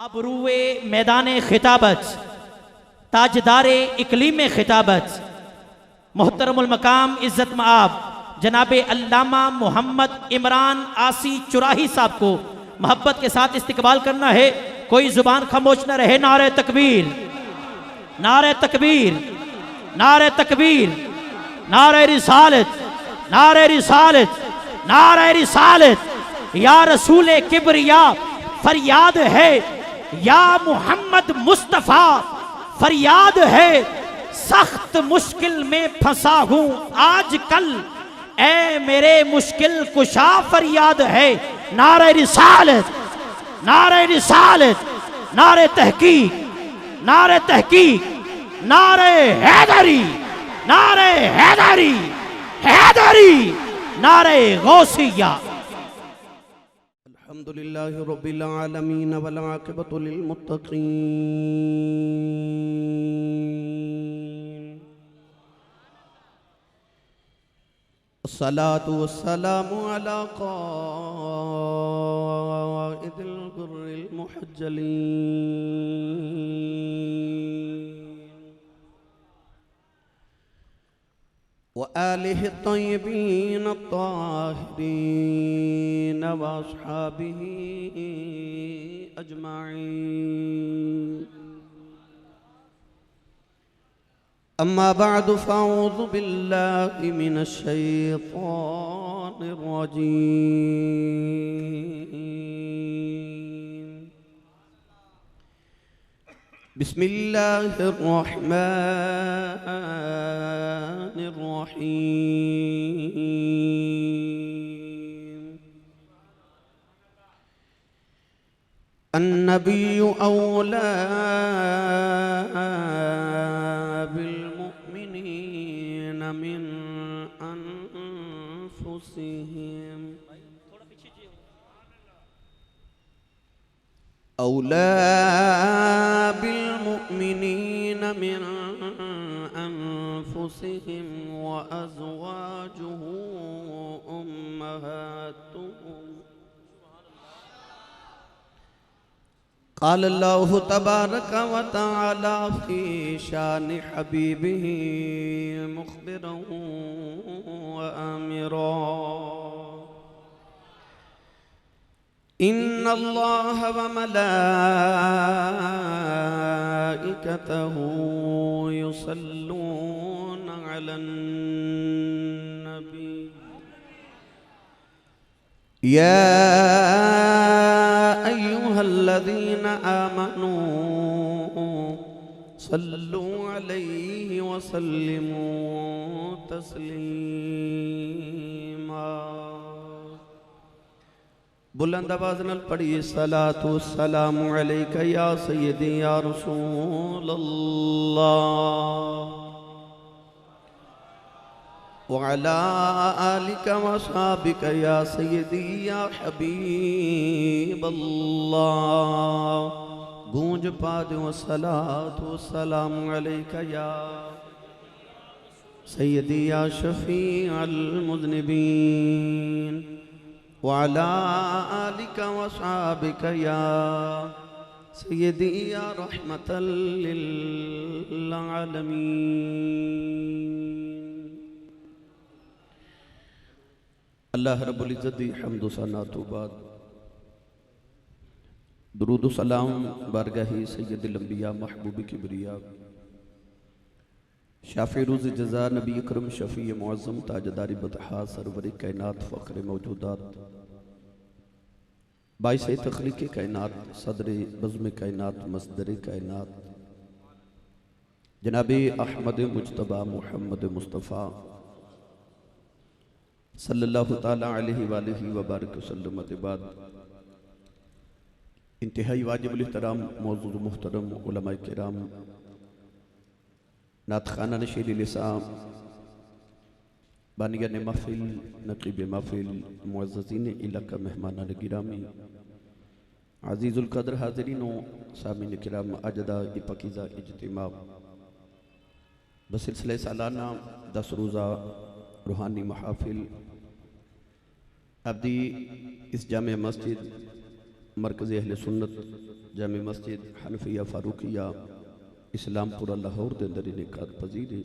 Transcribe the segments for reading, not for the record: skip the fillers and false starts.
अब रूए मैदान खिताबत ताजदारे इकलीम खिताबत मोहतरमुल मकाम इज़्ज़त मआब जनाब अल्लामा मोहम्मद इमरान आसी चुराही साहब को मोहब्बत के साथ इस्तकबाल करना है। कोई जुबान खामोश न रहे। नारे तकबीर, नारे तकबीर, नारे तकबीर, नारे रिसालत, नारे रिसालत, नारे रिसालत। या रसूल किबरिया फरियाद है, या मोहम्मद मुस्तफ़ा फरियाद है, सख्त मुश्किल में फंसा हूं आजकल, ऐ मेरे मुश्किल कुशा फरियाद है। नारे रिसालत, नारे रिसालत, नारे तहकीक, नारे तहकीक, नारे हैदरी, नारे हैदरी, हैदरी, नारे गौसिया। अल्हम्दुलिल्लाहि रब्बिल आलमीन वल आक़िबतु लिल मुत्तक़ीन। अस्सलातु वस्सलामु अला क़ाइदिल गुर्रिल मुहज्जलीन व आलिहि तय्यबीन अत्ताहिरीन व अस्हाबिही अजमाईन। अम्मा बअदु फ़अऊज़ु बिल्लाहि मिनश शैतानिर रजीम। बिस्मिल्लाहिर रहमानिर रहीम। अन्नबिय्यु औला बिलमुमिनीन मिन अनफुसिहिम औला बिलमुमिनीन मिन अनफुसिहिम व अज़वाजुहु उम्महातुहुम। क़ाल अल्लाहु तबारक व तआला फ़ी शानि हबीबिही मुख़बिरन व आमिरा। इन्नल्लाह व मलाइकतहु युसल्लूना अलन नबी। या अय्युहल्लज़ीन आमनू सल्लू अलैहि व सल्लिमू तस्लीमा। बुलंद आवाज़ नाल पढ़िए सलातु सलामु अलैका या सय्यदी या रसूल अल्लाह व अला आलिका व अस्हाबिका या सय्यदी या हबीब अल्लाह। गूंज पा दो सलातु सलामु अलैका या सय्यदी या शफी अल मुज़निबीन व अला आलिका व अस्हाबिका या सय्यदी या रहमतल लिल आलमीन। अल्लाह रब्बुल इज़्ज़त दी हम्द व सना तो बाद दुरूद व सलाम बारगाही सय्यदुल अंबिया महबूब किबरिया शाफ़ी रोज़ जज़ा नबी अकरम शफ़ी मुअज़्ज़म ताजदारी बतहा सरवर कायनात फ़ख्र मौजूदात बाइस तख़लीक़ कायनात सदर बज़्म कायनात मसदर कायनात जनाब अहमद मुज्तबा मोहम्मद मुस्तफ़ा सल्लल्लाहु ताला अलैहि वालिहि व बारिक वसल्लम के बाद इंतहाई वाजिबुल एहतराम मौजूद मुहतरम उलमाए किराम नात खाना नशीर लिसाम बानियान महफिल नकीब महफिल मुअज़्ज़ज़ीन इलाका मेहमानान गिरामी अज़ीज़ुल क़द्र हाज़रीन सामीन किराम अजदा पकीज़ा इज्तिमा बसिलसिले सालाना 10 रोज़ा रूहानी महाफिल अब्दी इस जामे मस्जिद मरकज़ अहले सुन्नत जामे मस्जिद हनफिया फारूकिया इस्लामपुरा लाहौर के अंदर इनेकाद पजीर है।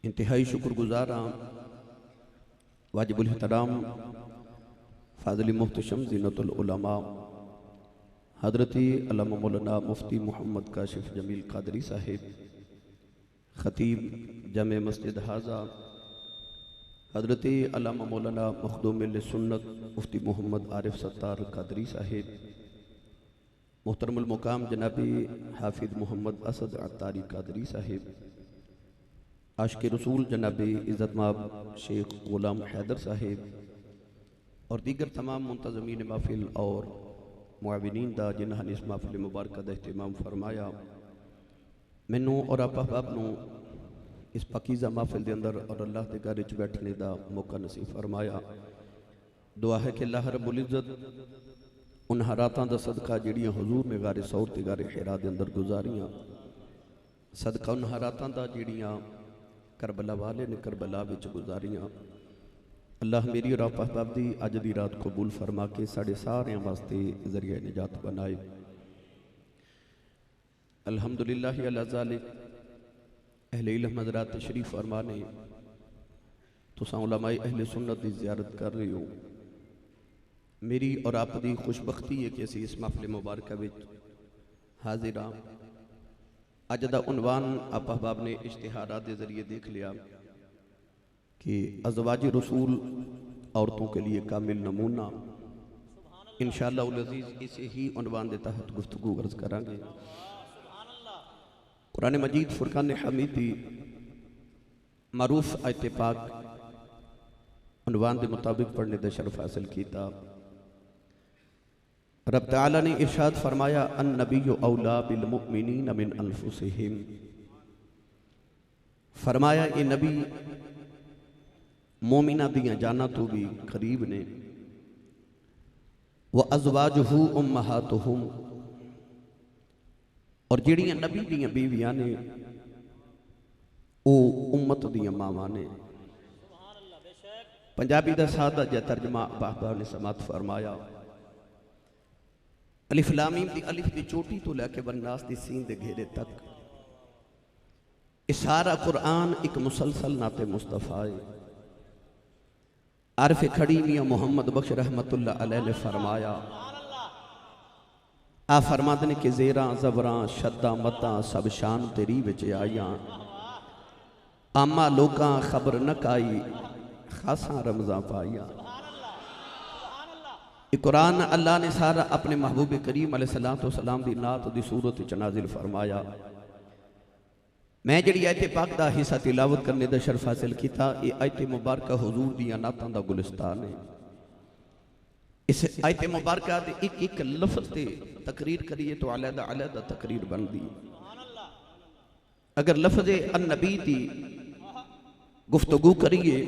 इंतहाई शुक्रगुजार हाँ वाजिबुल एहतराम फाज़िल मुहतशम ज़ीनतुल उलमा हज़रती अल्लामा मौलाना मुफ्ती मोहम्मद काशिफ जमील कादरी साहिब ख़तीब जामे मस्जिद हाजा हज़रती अल्लामा मौलाना मखदूम सुन्नत मुफ्ती मोहम्मद आरिफ सत्तार कादरी साहिब मुहतरमुल मुकाम जनाबी हाफिज़ मोहम्मद असद अत्तारी कादरी साहिब आशिक़ रसूल जनाबी इज़्ज़तमाब शेख गुलाम हैदर साहिब और दीगर तमाम मुंतज़मीन महफ़िल और मुआविनीन दा जिन्होंने इस महफ़िल मुबारक का एहतमाम फरमाया। मैनू और आप अहबाब नू इस पकीज़ा महफ़िल के अंदर और अल्लाह के घर च बैठने का मौका नसीब फरमाया। दुआ है कि अल्लाह रब्बुल इज़्ज़त उन हालातों का सदका जिहड़ियां हुजूर ने गारे सौर ते गारे हिरा के अंदर गुजारियां, सदका उन हालातों का जिहड़ियां करबला वाले ने करबला विच गुजारियां, अल्लाह मेरी और आप अहबाब दी अज दी रात कबूल फरमा के साढ़े सारे वास्ते जरिया निजात बनाए। अल्हम्दुलिल्लाह अला ज़ालिक। अहले इल्म हज़रात तशरीफ़ फरमा ने तुसां उलमाए अहले सुन्नत की ज़ियारत कर रहे हो। मेरी और आप दी खुशबख्ती है कि असी इस महफ़िल मुबारक विच हाजिर हाँ। अज दा उनवान आप अहबाब ने इश्तिहारात के जरिए देख लिया कि अज़वाज रसूल औरतों के लिए कामिल नमूना। इंशाअल्लाह उल अज़ीज़ इसे ही उनवान के तहत गुफ्तगू अर्ज़ करांगे। कुरान मजीद फुरकान हमीदी मारूफ आयत पाक उनवान के मुताबिक पढ़ने का शरफ हासिल किया। रब तआला ने इरशाद फरमाया अन नबिय्यु औला बिल मुमिनीन मिन अनफुसिहिम। फरमाया ये नबी मोमिना दियां जाना तो भी करीब ने। व अज़वाजुहु उम्महातुहुम और जिहड़ियां नबी दियां बीवियां ने वो उम्मत दियां मावां ने। पंजाबी का सादा जा तर्जमा बाबा ने समात फरमाया अलिफ लाम मीम दी अलिफ की चोटी तो लैके वन्नास दी सीन दे घेरे तक इस सारा कुरान एक मुसलसल नाते मुस्तफ़ा है। आरफ खड़ी मियां मोहम्मद बख्श रहमतुल्लाह अलैह ने फरमाया आ फरमाते ने कि जेरा जबरां शद्दा मतां सब शान तेरी विच आईयां आमा लोकां खबर न काई खासा रमज़ां पाईयां। कुरान अल्लाह ने सारा अपने महबूब करीम अलैहिस्सलातु वस्सलाम दी नात दी सूरत च नाज़िल फरमाया। मैं जी आयत पाक का हिस्सा तिलावत करने का शर्फ हासिल किया। ये आयत मुबारक हुजूर दियां नातां दा गुलिस्तान है। इस आयत मुबारक एक एक लफ्ज़ से तकरीर करिए तो अलहदा अलहदा तकरीर बनती। अगर लफ्ज़ अन-नबी की गुफ्तगू करिए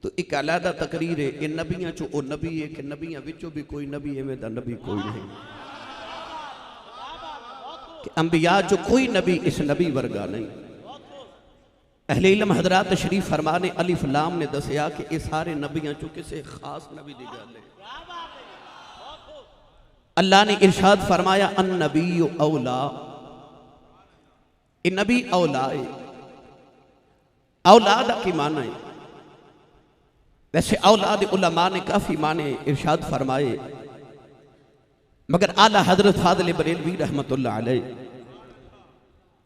तो एक अलहदा तकरीर है। ये नबियां चो ओ नबी है कि नबियां विचों भी कोई नबी एवें दा नबी कोई नहीं कि अंबिया जो कोई नबी इस नबी वर्गा नहीं। अहले इल्म हज़रात शरीफ फरमाने अलिफ लाम ने दसिया कि ये सारे नबियां चो किसी खास नबी की गल है। अल्लाह ने इरशाद फरमाया अन नबी औला। ये नबी औला है। औलाद की माना है। वैसे औलाद उलमा ने काफ़ी माने इरशाद फरमाए मगर आला हजरत फाज़िल बरेलवी रहमतुल्लाह अलैह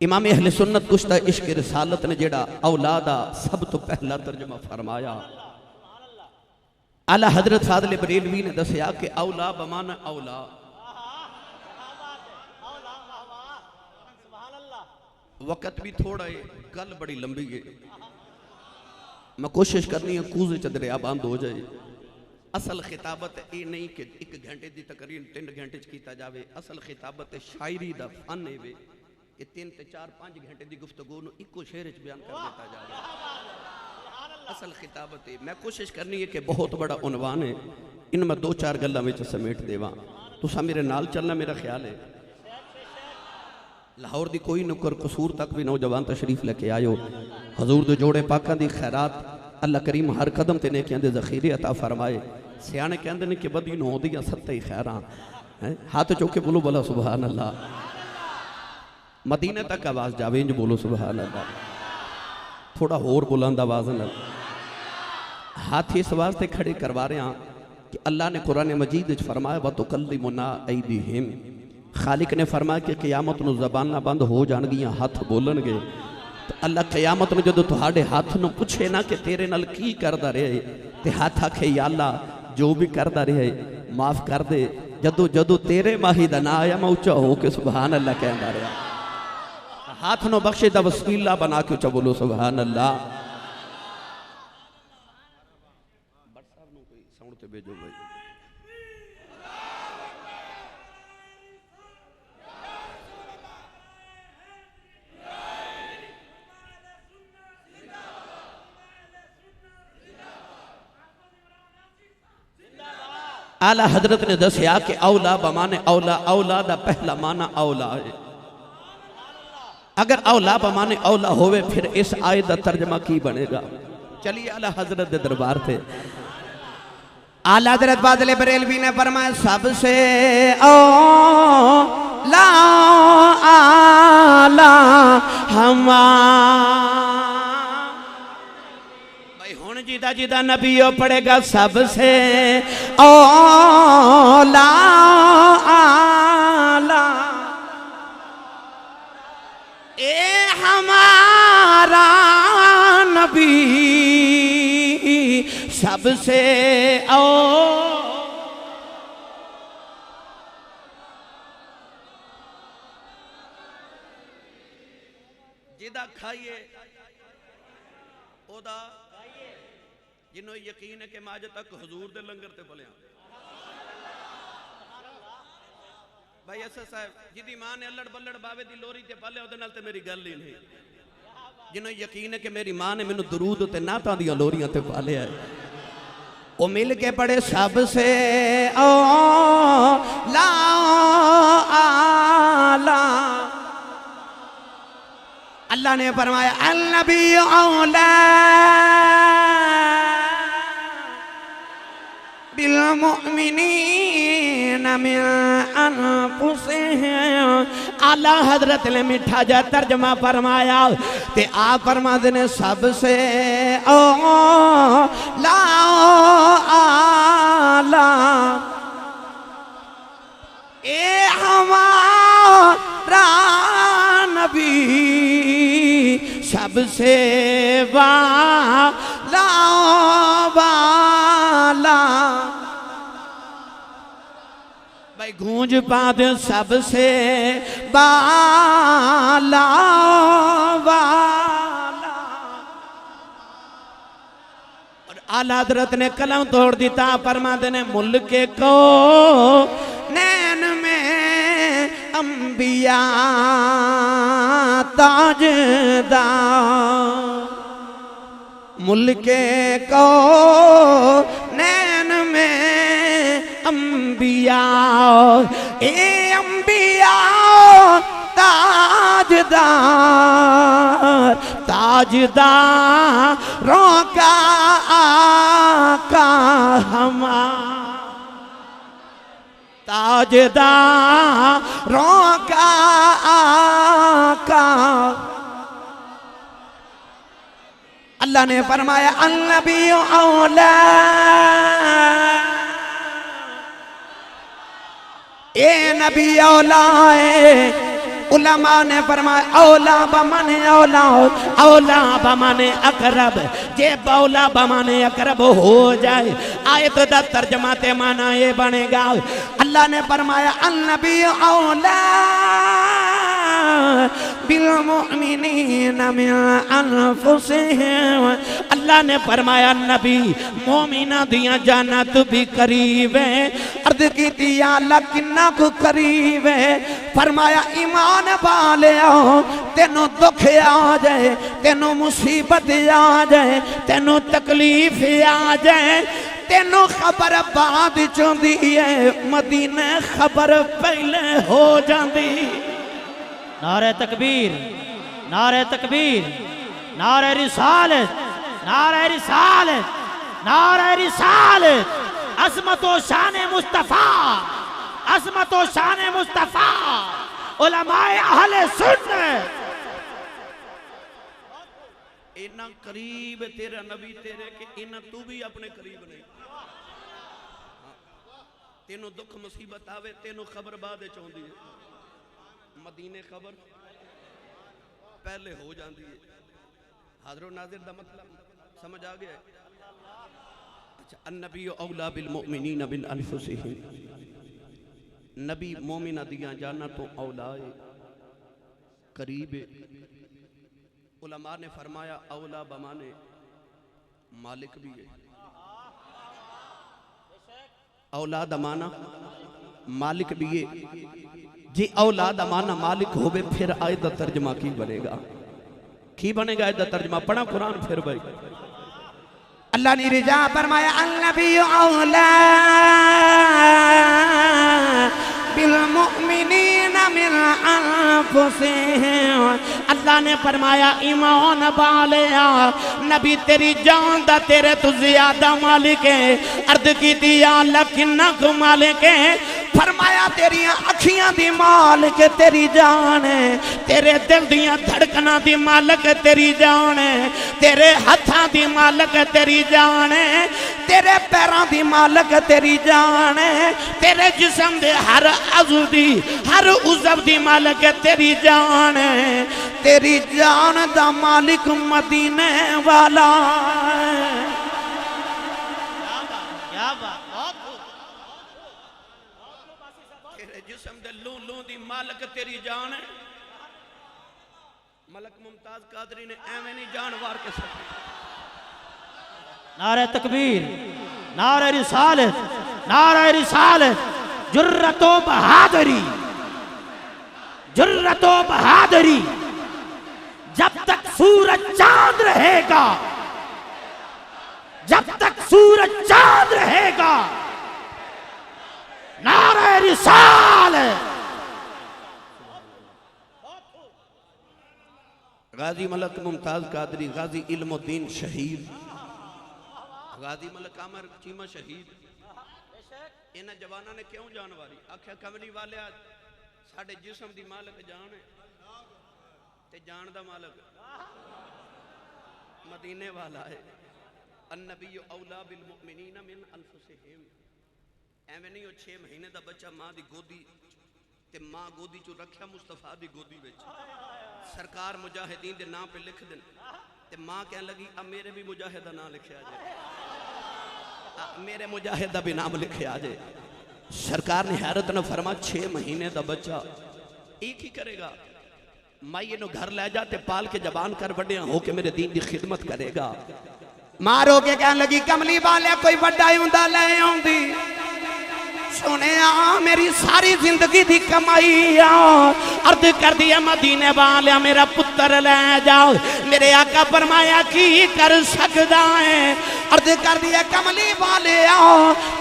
इमाम अहले सुन्नत कुश्ता इश्क रिसालत ने जेड़ा औलादा सब तो पहला तर्जमा फरमाया। आला हजरत फाज़िल बरेलवी ने दसिया कि औला बमाना औला वक़्त भी थोड़ा है, गल बड़ी लंबी है। मैं कोशिश करनी है कूजे च दरिया बंद हो जाए। असल खिताबत ये नहीं कि 1 घंटे की तकरीर 3 घंटे किया जाए। असल खिताबत शायरी का फन है कि 3 ते 4 5 घंटे की गुफ्तगू नूं इको शेर च बयान कर दिया जाए। असल खिताबत है। मैं कोशिश करनी है कि बहुत बड़ा उनवान है, इन मैं 2-4 गल्लां विच समेट देवां। तुसां मेरे नाल चलना मेरा ख्याल है। लाहौर की कोई नुकर कसूर तक भी नौजवान तशरीफ लेके आयो। हजूर दे जोड़े पाकां दी खैरात अल्लाह करीम हर कदम ते नेकियां दे ज़ख़ीरे अता फरमाए। सियाने कहंदे ने कि बदी नूं औंदियां 7 ही खैरां हैं? हाथ चौक के बोलो बोला सुभान अल्लाह। मदीने तक आवाज जावे इंज बोलो सुभान अल्लाह। थोड़ा होर बुलंद आवाज न। हाथ इस वास्ते खड़े करवा रहे हैं कि अल्लाह ने कुरान मजीद विच फरमाया वतुकल्लिमुना ऐदीहिम। खालिक ने फरमाया कि क़यामत नूं ज़बानां बंद हो जाणगियां, हाथ बोलणगे। तो अल्लाह क़यामत नूं जदों तुहाडे हाथ नूं पुछे ना कि तेरे नाल की करदा रहे, ते हाथ आखे या अल्लाह जो भी करदा रहे माफ़ कर दे। जदों जदों तेरे माही दा ना आया मैं उच्चा हो के सुभान अल्लाह कहंदा रहा। हाथ नूं बख्शे दा वसीला बना के उच्चा बोलो सुभान अल्लाह। भेजो भाई। आला हजरत ने दसिया कि औला बमाने औला, औला दा पहला माना औला है। अगर औला बमाने औला होवे फिर इस आयत का तर्जमा की बनेगा? चलिए आला हजरत के दरबार थे। आला हज़रत बादल बरेलवी ने फरमाया सबसे औला आला भाई हुण जिदा जिदा नबी पड़ेगा सबसे औला आला ए हमारा नबी सबसे जिदा खाइए ओदा जिन्हों यकीन है कि मैं अज तक हजूर दे लंगर ते पलिया। भाई ऐसा साहब जिदी मां ने अल्लड़ बल्लड़ बावे दी लोरी ते पाले ओदे नाल ते मेरी गल ही नहीं। जिन्हों यकीन है कि मेरी मां ने मैनू दरूद ते नातां दी लोरियां ते पालिया है, वो मिल के पड़े सबसे औला आला। अल्लाह ने फरमाया अन्नबी औला बिल मुमिनीन मिन अनफुसिहिम। आला हजरत ने मीठा जा तर्जमा फरमाया ते आप फरमाते ने सबसे औला आला ए हमारा नबी सबसे वाला वाला। भाई गूंज पा दे सबसे बाला वाला। और आला हज़रत ने कलम तोड़ दिता फरमाते ने मुल्क को नैन में अंबिया ताजदार। मुल्क को नैन में अंबिया ए अंबिया ताजदार ताजदारों का आका हमारा ताजदारों का आका। अल्लाह ने फरमाया अन्नबी औला ए नबी औला है। उलमा ने फरमाया औला बमाने औला औला बमाने अकरब। जे बौला बमाने अकरब हो जाए आयत दा तर्जमा ते माना ये बनेगा। अल्लाह ने फरमाया अन्नबी औला बिल मुमिनीन मिन अनफुसिहिम। अल्लाह ने फरमाया नबी मोमिना दियां जान्नत भी करीब है। अर्ज की या अल्लाह किन्ना को करीब है। फरमाया ईमान वाले तेनों दुख आ जाए, तेनों मुसीबत आ जाए, तेनों तकलीफ आ जाए, तेनों खबर बाद चौंदी है, मदीने खबर पहले हो जाती। नारे तकबीर, नारे तकबीर, नारे रिसालत, नारे रिसालत, नारे रिसालत। अज़मत व शान मुस्तफ़ा, अजमत व शान मुस्तफा उलमाए अहले सुन्नत। इन्ना करीब तेरा नबी तेरे कि इन्ना तू भी अपने करीब नहीं। तेनों दुख मुसीबत आवे तेनों खबर बाद चाहती है, मदीने खबर पहले हो जाती है। हाज़िर नाज़िर दा मतलब समझ आ गया? अच्छा, अन्नबी औला बिल मुमिनीन बिन अनफुसिहिम, नबी मोमिना दियां जाना तो औला है, करीब है। उलमा ने फरमाया औला बमाने मालिक भी है। औलाद माना मालिक भी है। जी औलाद माना मालिक होवे फिर आयत दा तर्जमा की बनेगा? की बनेगा आयत दा तर्जमा? पढ़ा कुरान फिर भाई। अल्लाह ने रिजा फरमाया अन्नबी औला बिल मुमिनीन मिन अनफुसिहिम। अल्लाह ने फरमाया ईमान वालेया नबी तेरी जान दा तेरे तो ज्यादा मालिक है। अर्ज की दिया अल्लाह किन्ना को मालिक है? फरमाया तेरिया अखियां दी मालिक तेरी जान है, तेरे दिल दियां धड़कना दी मालिक तेरी जान है, तेरे हत्थां दी मालिक तेरी जान है, तेरे पैरों दी मालिक तेरी जान है, तेरे जिस्म दे हर अज़ू दी हर उज़व दी मालिक तेरी जान है। तेरी जान दा मालिक मदीने वाला है। क्या बात, जिस्म दे लू लू दी मालिक तेरी जान है। मलक मुमताज कादरी ने एवें नहीं जान वार के सकी। नारे तकबीर, नारे रिसालत, नारे रिसालत, जुर्रतो बहादुरी, जुर्रतो बहादुरी। जब तक सूरज चांद रहेगा, जब तक सूरज चांद रहेगा, नारे रिसालत। गाजी मलक मुमताज कादरी, गाजी इल्मुद्दीन शहीद, गाजी मलक अमर चीमा शहीद। इन्हां जवाना ने क्यों जान वारी? आख्या कमली वाले साडे जिस्म दी मालिक जान है ते जान दा मालिक मदीने वाला है। अन्नबी औला बिल मुमिनीन मिन अनफुसिहिम। एवें नहीं वो 6 महीने का बच्चा मां की गोदी ते मां गोदी चो रखा मुस्तफा की गोदी विच। सरकार मुजाहिदीन के नाम पे लिख देन ते मां कह लगी अब मेरे भी मुजाहिद का नाम लिखे आ जाए, मेरे मुजाहिद का भी नाम लिखे आ जाए। सरकार ने हैरत न फरमा 6 महीने का बच्चा एक ही करेगा, माई इनू घर लै जा ते पाल के जबान कर वड्डिया हो के मेरे दीन की खिदमत करेगा। मारो के कह लगी कमली वाले कोई वड्डा हुंदा ले आउंदी। सुने मेरी सारी जिंदगी की कमाई अर्ज कर दिया मदीने वाले मेरा पुत्र ले जाओ। मेरे आका फरमाया की कर सकदा है? अर्ज कर दिया कमली वाले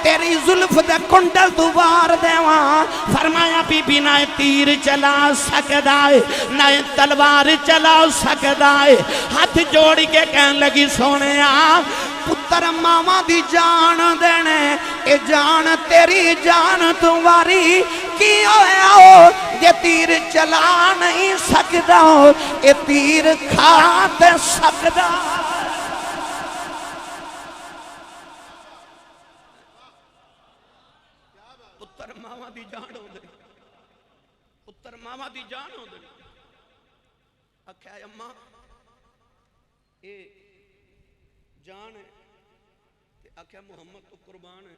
तेरी जुल्फ दे कुंडल तू वार देवा। फरमाया बीबी ना तीर चला सकदा है ना तलवार चला सकदा है। हाथ जोड़ के कहन लगी सोने पुत्र मावा दी जान देने ए जान तेरी जान तुम्हारी की होया जे तीर चला नहीं सकदा ए तीर खा ते सकदा। पुत्र मावा दी जान होंदे, पुत्र मावा दी जान होंदे। आख्या अम्मा ए जान है, आख्या मुहम्मद तो कुर्बान है।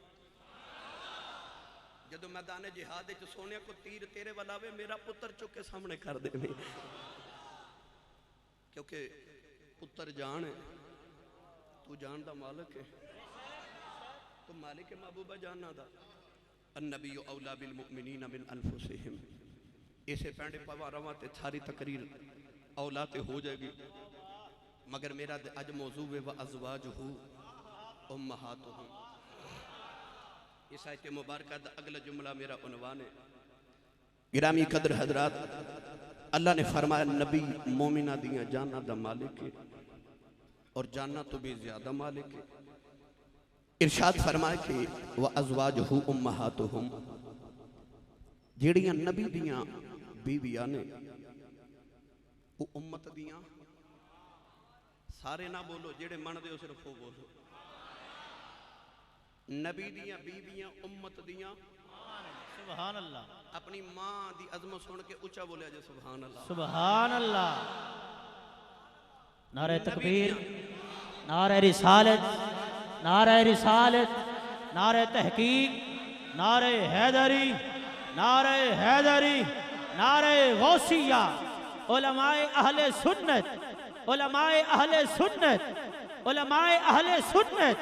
जदों मैदान जिहाद सोने को तीर तेरे वाला वे मेरा पुत्र चुक के सामने कर दे, क्योंकि पुत्र जान है, तू जान दा मालिक है, तू मालिक है महबूबा जाना दा। अन्नबी औला बिल मुमिनीन मिन अनफुसिहिम। इसे पैंडे पवारावां ते सारी तकरीर औला ते हो जाएगी, मगर मेरा अज मौजू है व अज़वाजुहु उम्महातुहुम। इस आयत मुबारक का अगला जुमला मेरा उन्वान है। गिरामी कदर हजरात, अल्लाह ने फरमाया नबी मोमिना दियां जाना दा मालिक है और जाना तो भी ज्यादा मालिक है। इरशाद फरमाए कि व अज़वाजुहु उम्महातुहुम, ਜਿਹੜੀਆਂ ਨਬੀ ਦੀਆਂ बीवियां ने वो उम्मत दियां सारे ना बोलो जेड़े मनदे हो सिर्फ वो बोलो नबी दियां बीवियां उम्मत दियां सुभान अल्लाह अपनी मां दी अजमत सुन के ऊंचा बोलिया जे सुभान अल्लाह सुभान अल्लाह नारे तकबीर नारे रिसालत नारे रिसालत नारे तहकीक नारे हैदरी नारे हैदरी नारे गौसिया उलमाए अहले सुन्नत उलमाए अहले सुन्नत उलमाए अहले सुन्नत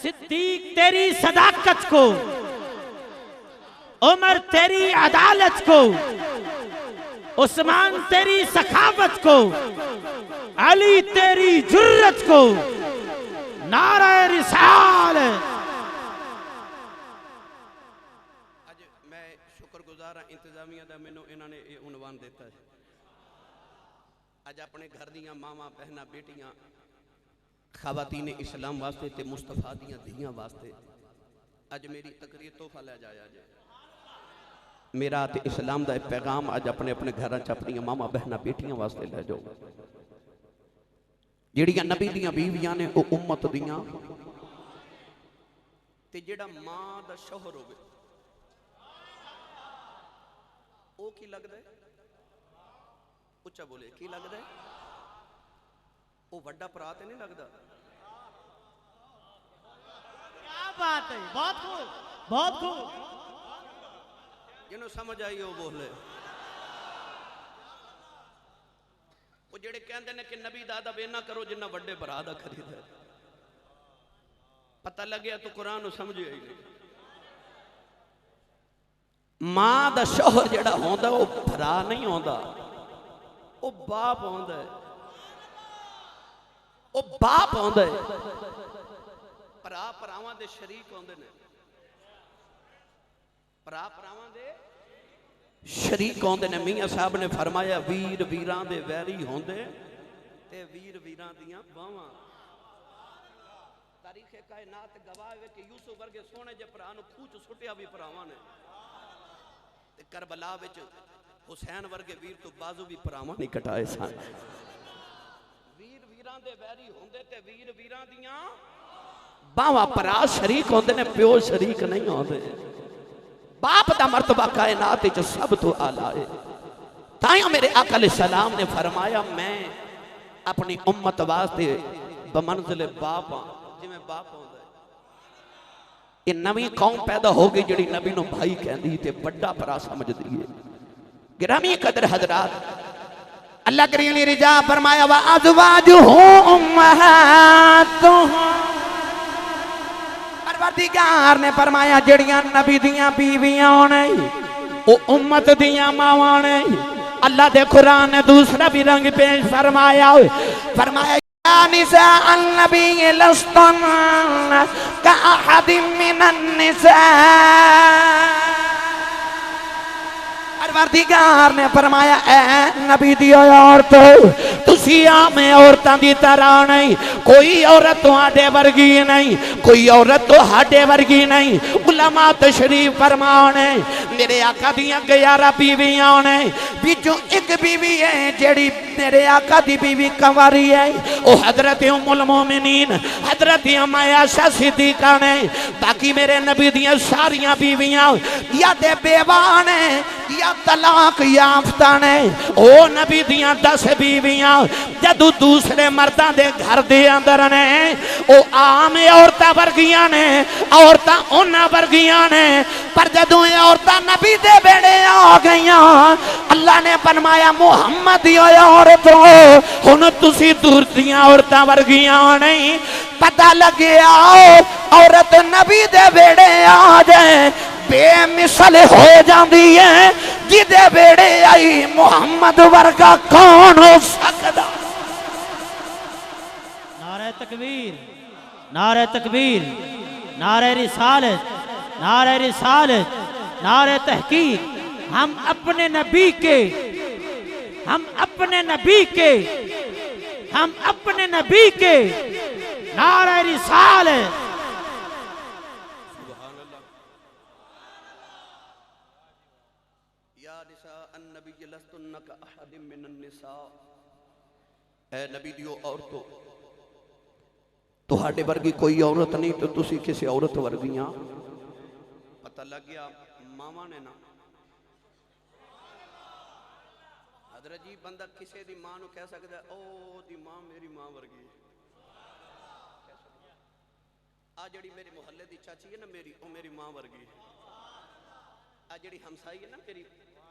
सिद्दीक तेरी सदाकत को उमर तेरी अदालत को उस्मान तेरी सखावत को अली तेरी जुर्रत को नारे रिसालत इंतजामिया का मैनू इन्होंने ये उनवान दिता है अज अपने घर दियां मावां बहना बेटियां खवातीन इस्लाम वास्ते ते मुस्तफा दियां धियां वास्ते अज मेरी तकरीर तोहफा लै जाया जे मेरा ते इस्लाम का पैगाम अज अपने अपने घर च अपनी मावां बहना बेटियां वास्ते लै जाओ जिहड़ियां नबी दियां बीवियां ने वो उम्मत दियां ते जिहड़ा मां दा शौहर होवे वो की लगता है उच्चा बोले की लगता है वो वड्डा भरा तो नहीं लगता क्या बात है बहुत खूब बहुत खूब जिन्हों समझ आई वो बोले वो जेड़े कहते हैं कि नबी दा अदब इन्ना करो जिन्ना वड्डे भरा दा खरीदा पता लगे तो कुरान समझ आई नहीं मां दा शौहर जेड़ा होंदा वो भरा नहीं होंदा वो बाप होंदा है वो बाप होंदा है भरा भरावां दे शरीक होंदे ने भरा भरावां दे शरीक होंदे ने मियां साहब ने फरमाया वीर वीरां दे वैरी होंदे ते वीर वीरां दियां बावां तारीख कायनात गवाह है कि यूसुफ वर्गे सोने जे भरा नूं खूह च सुटिया भी भरावां ने करबला विच हुसैन वर्गे वीर तो बाजू भी भरावां नहीं कटाए सन वीर वीरां दे वैरी होंदे ते वीर वीरां दियां बावां भरा शरीक होंदे ने प्यो शरीक नहीं होंदे बाप दा मर्तबा कायनात विच सब तो आला है ताया मेरे आका अलैहिस्सलाम ने फरमाया मैं अपनी उम्मत वास्ते बमंजिल बाप जिवें बाप ये नवी कौम पैदा हो गई जिहड़ी नबी नूं भाई कहंदी ते बड़ा भरा समझदी है गिरामी कदर हजरात अल्लाह करीम ने रिजा फरमाया वा अज़वाजुहु उम्महातुहुम परवरदिगार ने फरमाया जिहड़ियां नबी दियां बीवियां ने ओ उम्मत दियां मावां ने अल्लाह दे कुरान ने दूसरा भी रंग पेश फरमाया फरमाया निसा अन्नबी लस्तन का अहदिम मिनन निसा परवरदिगार ने फरमाया ऐ नबी दी औरत तुसी आमे औरतां दी तरह नहीं कोई औरत तुहाडे वर्गी नहीं कोई औरत तुहाडे वर्गी नहीं उलमा तशरीफ फरमाने मेरे आका दियां 11 बीवियां ने बिचों एक बीवी है जेड़ी मेरे आका दी बीवी कंवारी है ओ हजरत उम्मुल मोमिनीन हजरत अम्मा आयशा सिद्दीका ने बाकी मेरे नबी दियां सारियां बीवियां या ते बेवा ने या तलाक याफ्ता ने ओ नबी दियां 10 बीवियां जदू दूसरे मर्दां दे घर दे अंदर ने ओ आम औरतां वर्गियां ने औरतां उन्हां वर्गियां ने पर जदों औरतां नबी दे बेड़े आ गईयां अल्लाह ने फरमाया मुहम्मद दी औरत हुण तुसी दूर दियां औरतां वर्गियां नहीं पता लगे आओ औरत नबी दे बेड़े आ जाए बेमिसल हो जाती है जिदे बेड़े आई मुहम्मद वर्गा कौन हो सकता नारे तकबीर नारे तकबीर नारे रिसालत नारे रिसालत नारे तहकीक हम अपने नबी के हम अपने नबी के हम अपने नबी के नारे रिसालत अन्नबी लस्तुन्ना का अहदिम मिनन निसा, ए नबी दियो औरतों तुहाडे वर्गी कोई औरत नहीं तो तुसी किसी औरत वर्गियां। पता लग गया मावा ने ना हजरत जी बंदा किसी दी मां नूं कह सकदा ओ दी मां मेरी मां वर्गी है। आ जड़ी मेरे मुहल्ले दी चाची है ना मेरी ओ मेरी मां वर्गी है। आ जड़ी हमसाई है ना मेरी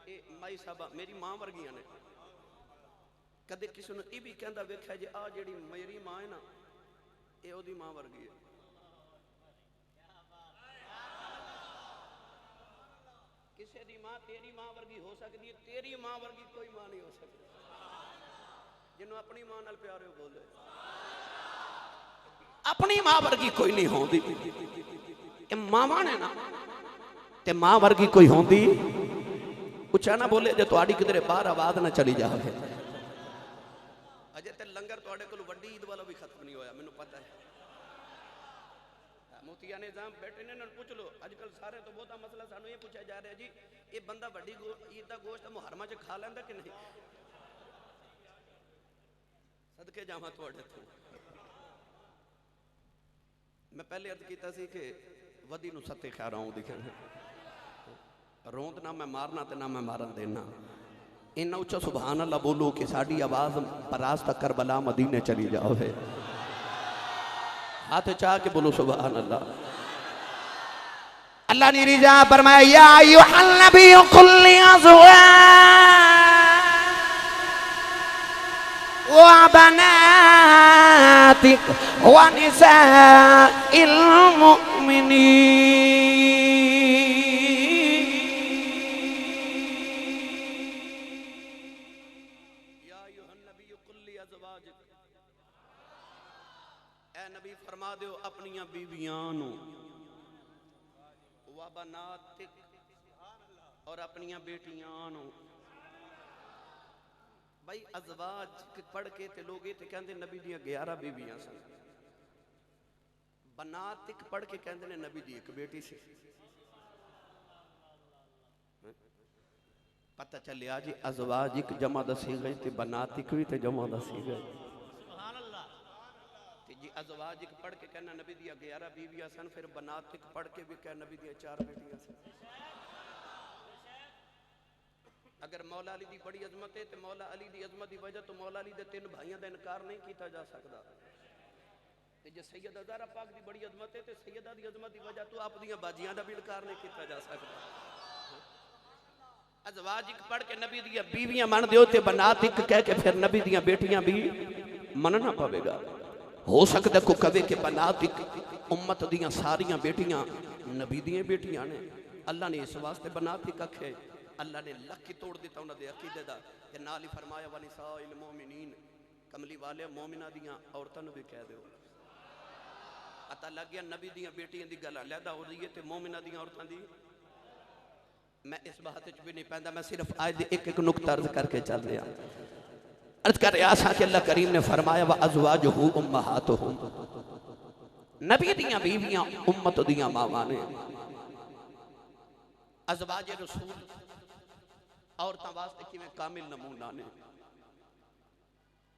ए माई साहबा मेरी मां वर्गियां ने। कदे किसी ने ये भी कहता वेख्या जी आ जड़ी मेरी मां है ना ये ओदी मां वर्गी है। किसी दी मां तेरी मां वर्गी हो सकती है, तेरी मां वर्गी कोई मां नहीं हो सकती। जिन्हों अपनी मां नाल प्यार हो बोले अपनी मां वर्गी कोई नहीं होती। मावा ने ना ते मां वर्गी कोई होती उच्चा ना बोले जो तुहाडी किधरे बाहर आवाज ना चली जाए। अजे ते लंगर तुहाडे कोल वड्डी ईद वाला भी खत्म नहीं होया, मैनू पता है। मोतिया ने जाम बैठे ने पूछ लो अजकल सारे तो बहुता मसला सानू ये पूछा जा रहा जी ये बंदा वड्डी ईद दा गोश्त मुहर्रमा च खा लैंदा कि नहीं। सदके जावां तुहाडे तो मैं पहले अर्ज कीता सी कि वदी नू सत्ते खैर आऊं दिखे रोंद ना मैं मारना ते ना मैं मारन देना। इन्ना उच्चा सुभान अल्लाह बोलो कि साड़ी आवाज परास तक करबला मदीने चली जाए। हाथ चाह के बोलो सुभान अल्लाह। अल्लाह ने रिजा फरमाया या अय्युहन नबी कुल लिअज़वाजिक व बनातिक व निसाइल मुमिनीन नबी फरमा दो अपनिया बीवियां नू व बनातिक और अपनिया बेटियां नू। भाई अज़वाज पढ़ के ते लोग ये कहते नबी दियां 11 बीवियां सन। बनातिक पढ़ के कहते ने नबी दी एक बेटी सी। पता चलिया जी अज़वाज एक जमा दसी गई ते बनातिक भी ते जमा दसी गई। जी अज़वाज पढ़ के कहना नबी दिया 11 बीवियां सन, फिर बनातिक पढ़ के भी कह नबी दिया 4 बेटियां सन। अगर मौला अली दी बड़ी अजमत है तो मौला अली दी अजमत की वजह तो मौला अली दे 3 भाइयों का इनकार नहीं किया जा सकता। ते जे सैयदा ज़हरा पाक दी बड़ी अजमत है तो सैयदा दी अजमत की वजह तो आप दी बाजियां का भी इनकार नहीं किया जा सकता। अज़वाज पढ़ के नबी दिया बीवियां मन दो ते बनातिक कह के फिर नबी दिया बेटियां भी मनना पवेगा। हो सकता को कवे कि बनातिक उम्मत दियां सारियां बेटियां नबी दियां बेटियां ने। अल्लाह ने इस वास्ते बनातिक आखे अल्लाह ने लक ही तोड़ दिता उन्होंने अकीदे दा ते नाल ही फरमाया व निसाइल मोमिनीन कमली वाले मोमिना दियां औरतां नूं भी कह दो। पता लग गया नबी दियां बेटियां दी गल अलहदा हो रही है ते मोमिना दियां औरतां दी। मैं इस बात च भी नहीं पैंदा, मैं सिर्फ आज दे एक एक नुक्ता अर्ज करके चल रहा। अर्ज कर रहा सा कि अल्लाह करीम ने फरमाया व अज़वाजुहु उम्महातुहुम नबी दियां बीवियां उम्मत दियां मावां ने। अज़वाज रसूल औरतां वास्ते किवें कामिल नमूना ने।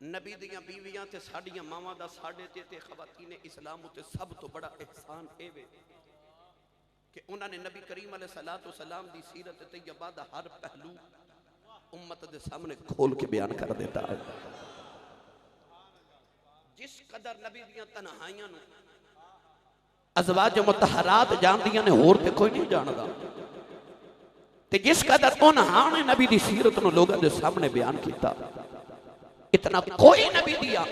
नबी दियां बीवियां ते साडियां मावां दा साडे ते खवातीन इस्लाम उते सब तो बड़ा एहसान एवे कि उन्होंने नबी करीम अलैहिस्सलातु वस्सलाम दी सीरत तैयबा दा हर पहलू उम्मत दे सामने खोल के बयान कर देता है। जिस कदर नबी दियां तन्हाइयां नूं अज़वाज मुतहरात जानदियां ने होर ते कोई नहीं जानदा ते जिस कदर उन्हां ने नबी दी सीरत नूं लोगां दे सामने बयान किया इतना कोई नबी दिया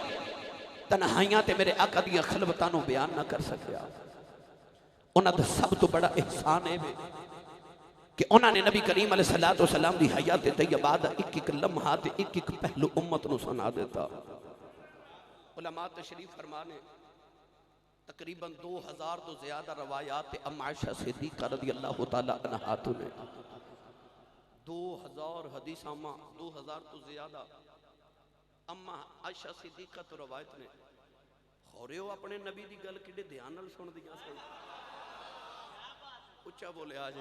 तन्हाइयां ते मेरे आका दियां खलवतां नूं बयान ना कर सकिया। उन्होंने सब तो बड़ा एहसान है कि उन्होंने नबी करीम अलैहिस्सलातु वस्सलाम दी हयात तैयबा दा एक एक लम्हा ते एक एक पहलू उम्मत नूं सुना देता। उलमा तशरीफ फरमाने तकरीबन 2000 तो ज्यादा रवायात अम्मा आयशा सिद्दीक़ा रज़ियल्लाहु तआला अन्हा ने 2000 हदीसां 2000 तो ज्यादा अम्मा आयशा सिद्दीक़ा तो रवायत ने होरे अपने नबी दी गल किडे ध्यान नाल सुन दियां सन। उच्चा बोले आज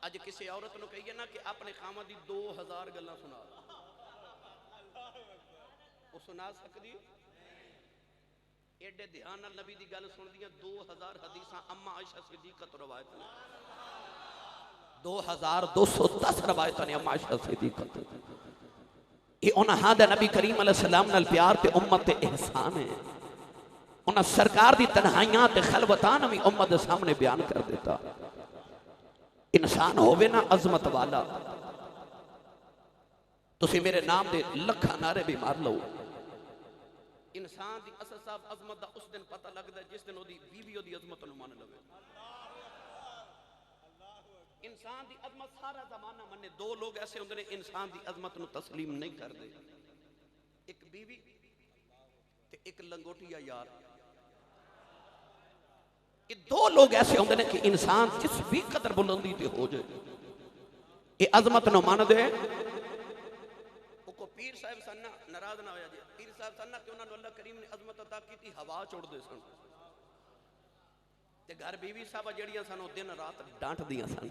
अज किसी औरत को कहिए ना कि अपने खामा दी 2000 गल्लां सुना, वो सुना सकती? एडे ध्यान नाल नबी दी गल सुन दियां 2000 हदीसां अम्मा आयशा सिद्दीक़ा तो रवायत ने, 2210 रवायत ने अम्मा आयशा सिद्दीक़ा तो। ये उन्हां दा नबी करीम अलैहि सलाम नाल प्यार ते उम्मत ते एहसान है। उन्हां सरकार दी तन्हाइयां ते खलवतां भी उम्मत दे सामने बयान कर देता। इंसान होवे ना अजमत वाला, तुसी मेरे नाम दे लखा नारे भी मार लो, इंसान दी असल साहब अजमत दा उस दिन पता लगदा है जिस दिन ओदी बीवी ओदी अजमत नूं मान लवे। इंसान दी अजमत सारा जमाना मन्ने। दो लोग ऐसे होंदे ने इंसान दी अजमत नूं तस्लीम नहीं करदे, एक बीवी ते एक लंगोटिया यार। ये दो लोग ऐसे होंदे ने कि इंसान जिस भी कदर बुलंदी ते हो जाए ये अजमत नूं मान दे। पीर साहब सन्ना नाराज ना होया जी, पीर साहब सन्ना कि उन्होंने अल्लाह करीम ने अजमत अता की थी, हवा चुड़दे सन ते घर बीवी साहब जड़ियां सन दिन रात डांट दियां सन।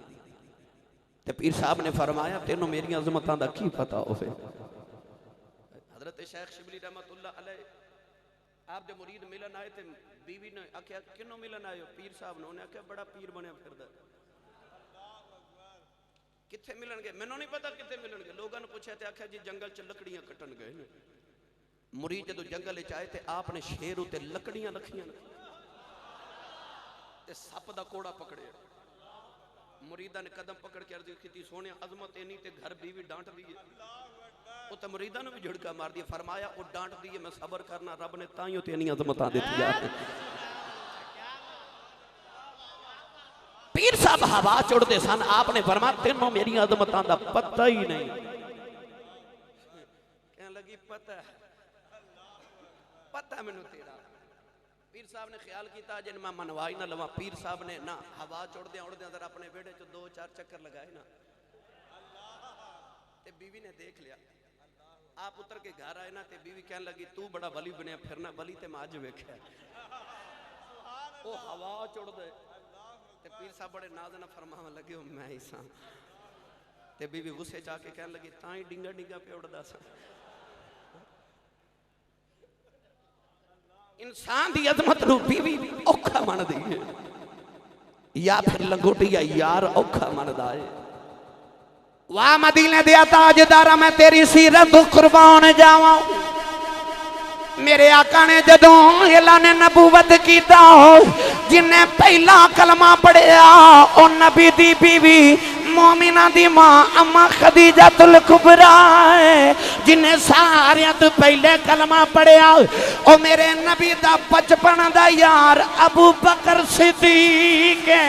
ते पीर साहब ने फरमाया तेनों मेरी अजमतां दा की पता होवे। हजरत शेख शिबली रहमतुल्लाह अलैह आप दे मुरीद मिलन आए थे, बीवी ने आख्या किन्नों मिलन आए हो? पीर साहब ने। उन्हें आख्या बड़ा पीर बनया फिरदा, किथे मिलणगे? मैनू नहीं पता किथे मिलणगे। लोगों ने पूछा तो आख्या जी जंगल च लकड़ियां कट्टन गए ने। मुरीद जो जंगल आए तो आपने शेर उत्ते लकड़ियां रखियां ते सप दा कोड़ा पकड़े। मुरीदा ने कदम पकड़ के अर्ज की सोने अजमत इन्नी ते घर बीवी डांट दी है। वो तो मुरीदा ने भी झुड़का मार दिया, फरमाया वो डांट दी है मैं सबर करना, रब ने ताइयों ते इन्नी अजमतां दित्तियां। पीर साहब हवा चुड़ते सन, आपने फरमाया तेनों मेरी अजमतां दा पता ही नहीं। कहने लगी पता है, पता मैनू तेरा। पीर साहब ने ख्याल किया जिन मैं मनवाई ना लवा। पीर साहब ने ना हवा चुड़दे उड़दे अंदर अपने बेड़े च 2-4 चक्कर लगाए ना, ते बीवी ने देख लिया। आप उतर के घर आए ना ते बीवी कहने लगी तू बड़ा वली बनया फिरना। वली ते मैं अज वेख्या, वो हवा चुड़दे। पीर साहब बड़े नाज ना फरमावन लगे मैं ही सा। ते बीवी गुस्से च आके कहने लगी तां ही डिंगा डिंगा पे उड़दा सा। इंसान दी अजमत नूं बीवी औखा मनदी है या फिर लंगोटिया यार औखा मनदा है। वाह मदीने दे ताजदारा मैं तेरी सीरत तो कुर्बान जावां। मेरे आका ने जदों ऐलान नबूवत कीता, जिन्हें पहला कलमा पढ़िया ओ नबी दी बीवी मोमिना दी मां अम्मा खदीजतुल कुबरा है। जिन्हें सारियां तो पहले कलमा पढ़िया ओ मेरे नबी दा बचपन दा यार अबू बकर सिद्दीक है।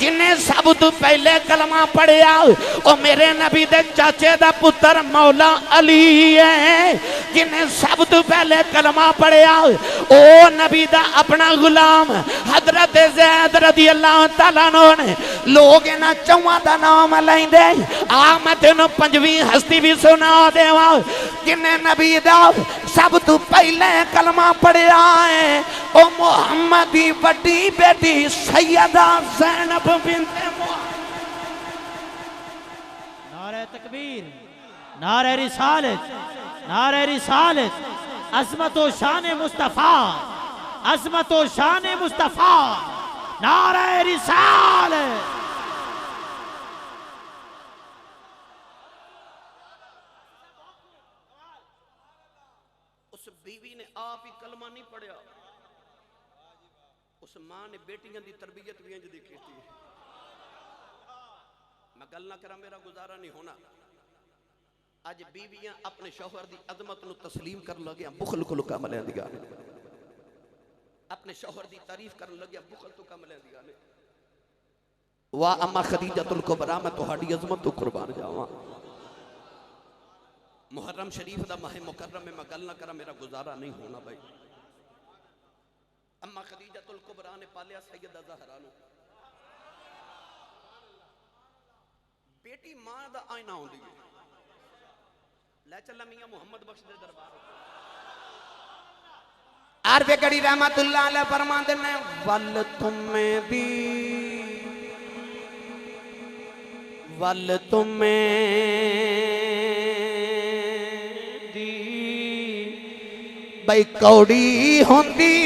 जिन्हें सब तो पहले कलमा पढ़िया ओ मेरे नबी दे चाचे दा पुत्र मौला अली है। जिन्हें सब तो पहले कलमा पढ़िया ओ नबी दा अपना गुलाम हजरत ज़ैद रज़ी अल्लाह तआला अन्हु ने। लोग इन्हां चौहां दा नाम लेंदे। आ मैं तेनों पंजवीं हस्ती भी सुना देवा जिन्हें नबी दा सब तो पहले कलमा पढ़िया है ओ मुहम्मद दी बड़ी बेटी सैयदा ज़ैनब बिन्ते मुहम्मद। नारे तकबीर, नारे रिसालत, नारे रिसालत। अज़मत व शान मुस्तफ़ा, अज़मत व शान मुस्तफ़ा। नारे रिसालत। उस बीवी ने आप ही कलमा नहीं पढ़िया, उस मां ने बेटियां की तरबियत भी इंज दी की। मैं गल ना करा मेरा गुजारा नहीं होना। अज बीवियां अपने शौहर की अजमत नूं तस्लीम कर लगे बुखल को कम लैंदियां ने। अपने शौहर की तारीफ कर लगे बुखल तो कम लैंदियां ने। वाह अम्मा खदीजतुल कुबरा मैं तुहाडी अजमत तो कुर्बान जावां। मुहर्रम शरीफ दा माह मुकर्रम में मैं गल ना करा मेरा गुजारा नहीं होना भाई। अम्मा खदीजतुल कुबरा ने पालिया सैयदा ज़हरा नूं। बेटी मां दा आईना होंदी है। ले चला मियां मुहम्मद बख्श दे दरबार। आरवे कड़ी रहमतुल्लाह अलैह फरमाते ने वल तुम्मे दी वल तुम्हें दी बई कौड़ी होंदी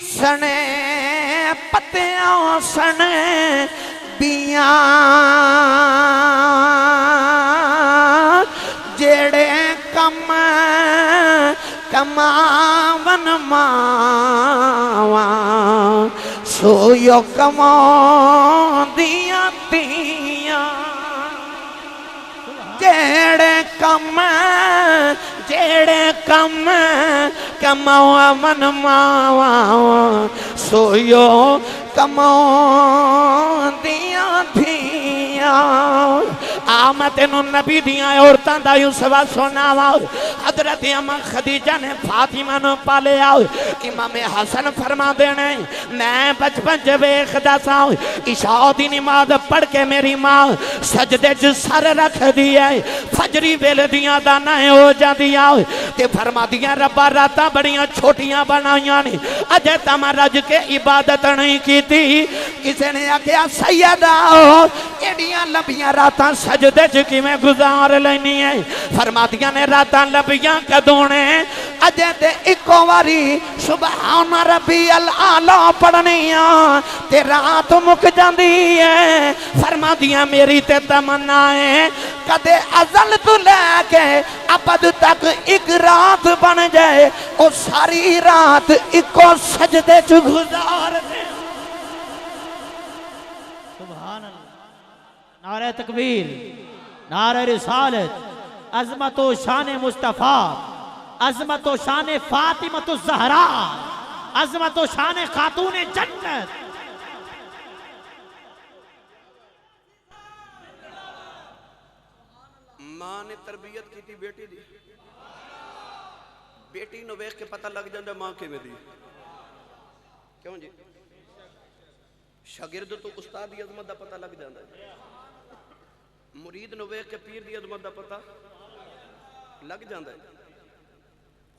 सने पत्तियां सने बियां जेड़े कम कमावन मावा सोयो कमांदियां तियां जेड़े कम कमावन मावा सोयो कमांदियां थियां। आ मैं तेनों नबी दियां औरतां दा युसवा सुनावा। हजरत अम्मा खदीजा ने फातिमा नूं पालिया। इमाम हसन फरमांदे ने मैं बचपन च वेखदा सा इशा दी नमाज पढ़ के मेरी मां सजदे च सर रखदी है फजरी वेले दियां दाना हो जांदियां ते फरमादियां रब्बा रातां बड़ियां छोटियां बनाईयां ने अजे तां मैं रज के इबादत नहीं कीती। किसी ने आख्या सैयदा एडियां लंबियां रातां सजदे च किवें गुजार लैनी है। फरमादियां ने रातां लंबियां कदों ने अजे ते इको वारी सुभान रब्बियल आला पढ़निया ते रात मुक जांदी है। फरमादियां मेरी ते तमन्ना है कदे अज़ल तो लैके अबद तक एक रात बन जाए और सारी रात इको सजदे च गुजार दे। सुभान अल्लाह। नारे तकबीर, नारे रिसालत, अज़मत व शान मुस्तफ़ा, अज़मत व शान फातिमा ज़हरा, अज़मत व शान खातून जन्नत। मां ने तरबियत की थी बेटी दी, बेटी नूं वेख के पता लग जाता मां किवें दी। क्यों जी? शागिर्द तो उस्ताद की अजमत का पता लग जाता है, मुरीद नूं वेख के पीर की अजमत का पता लग जाता है।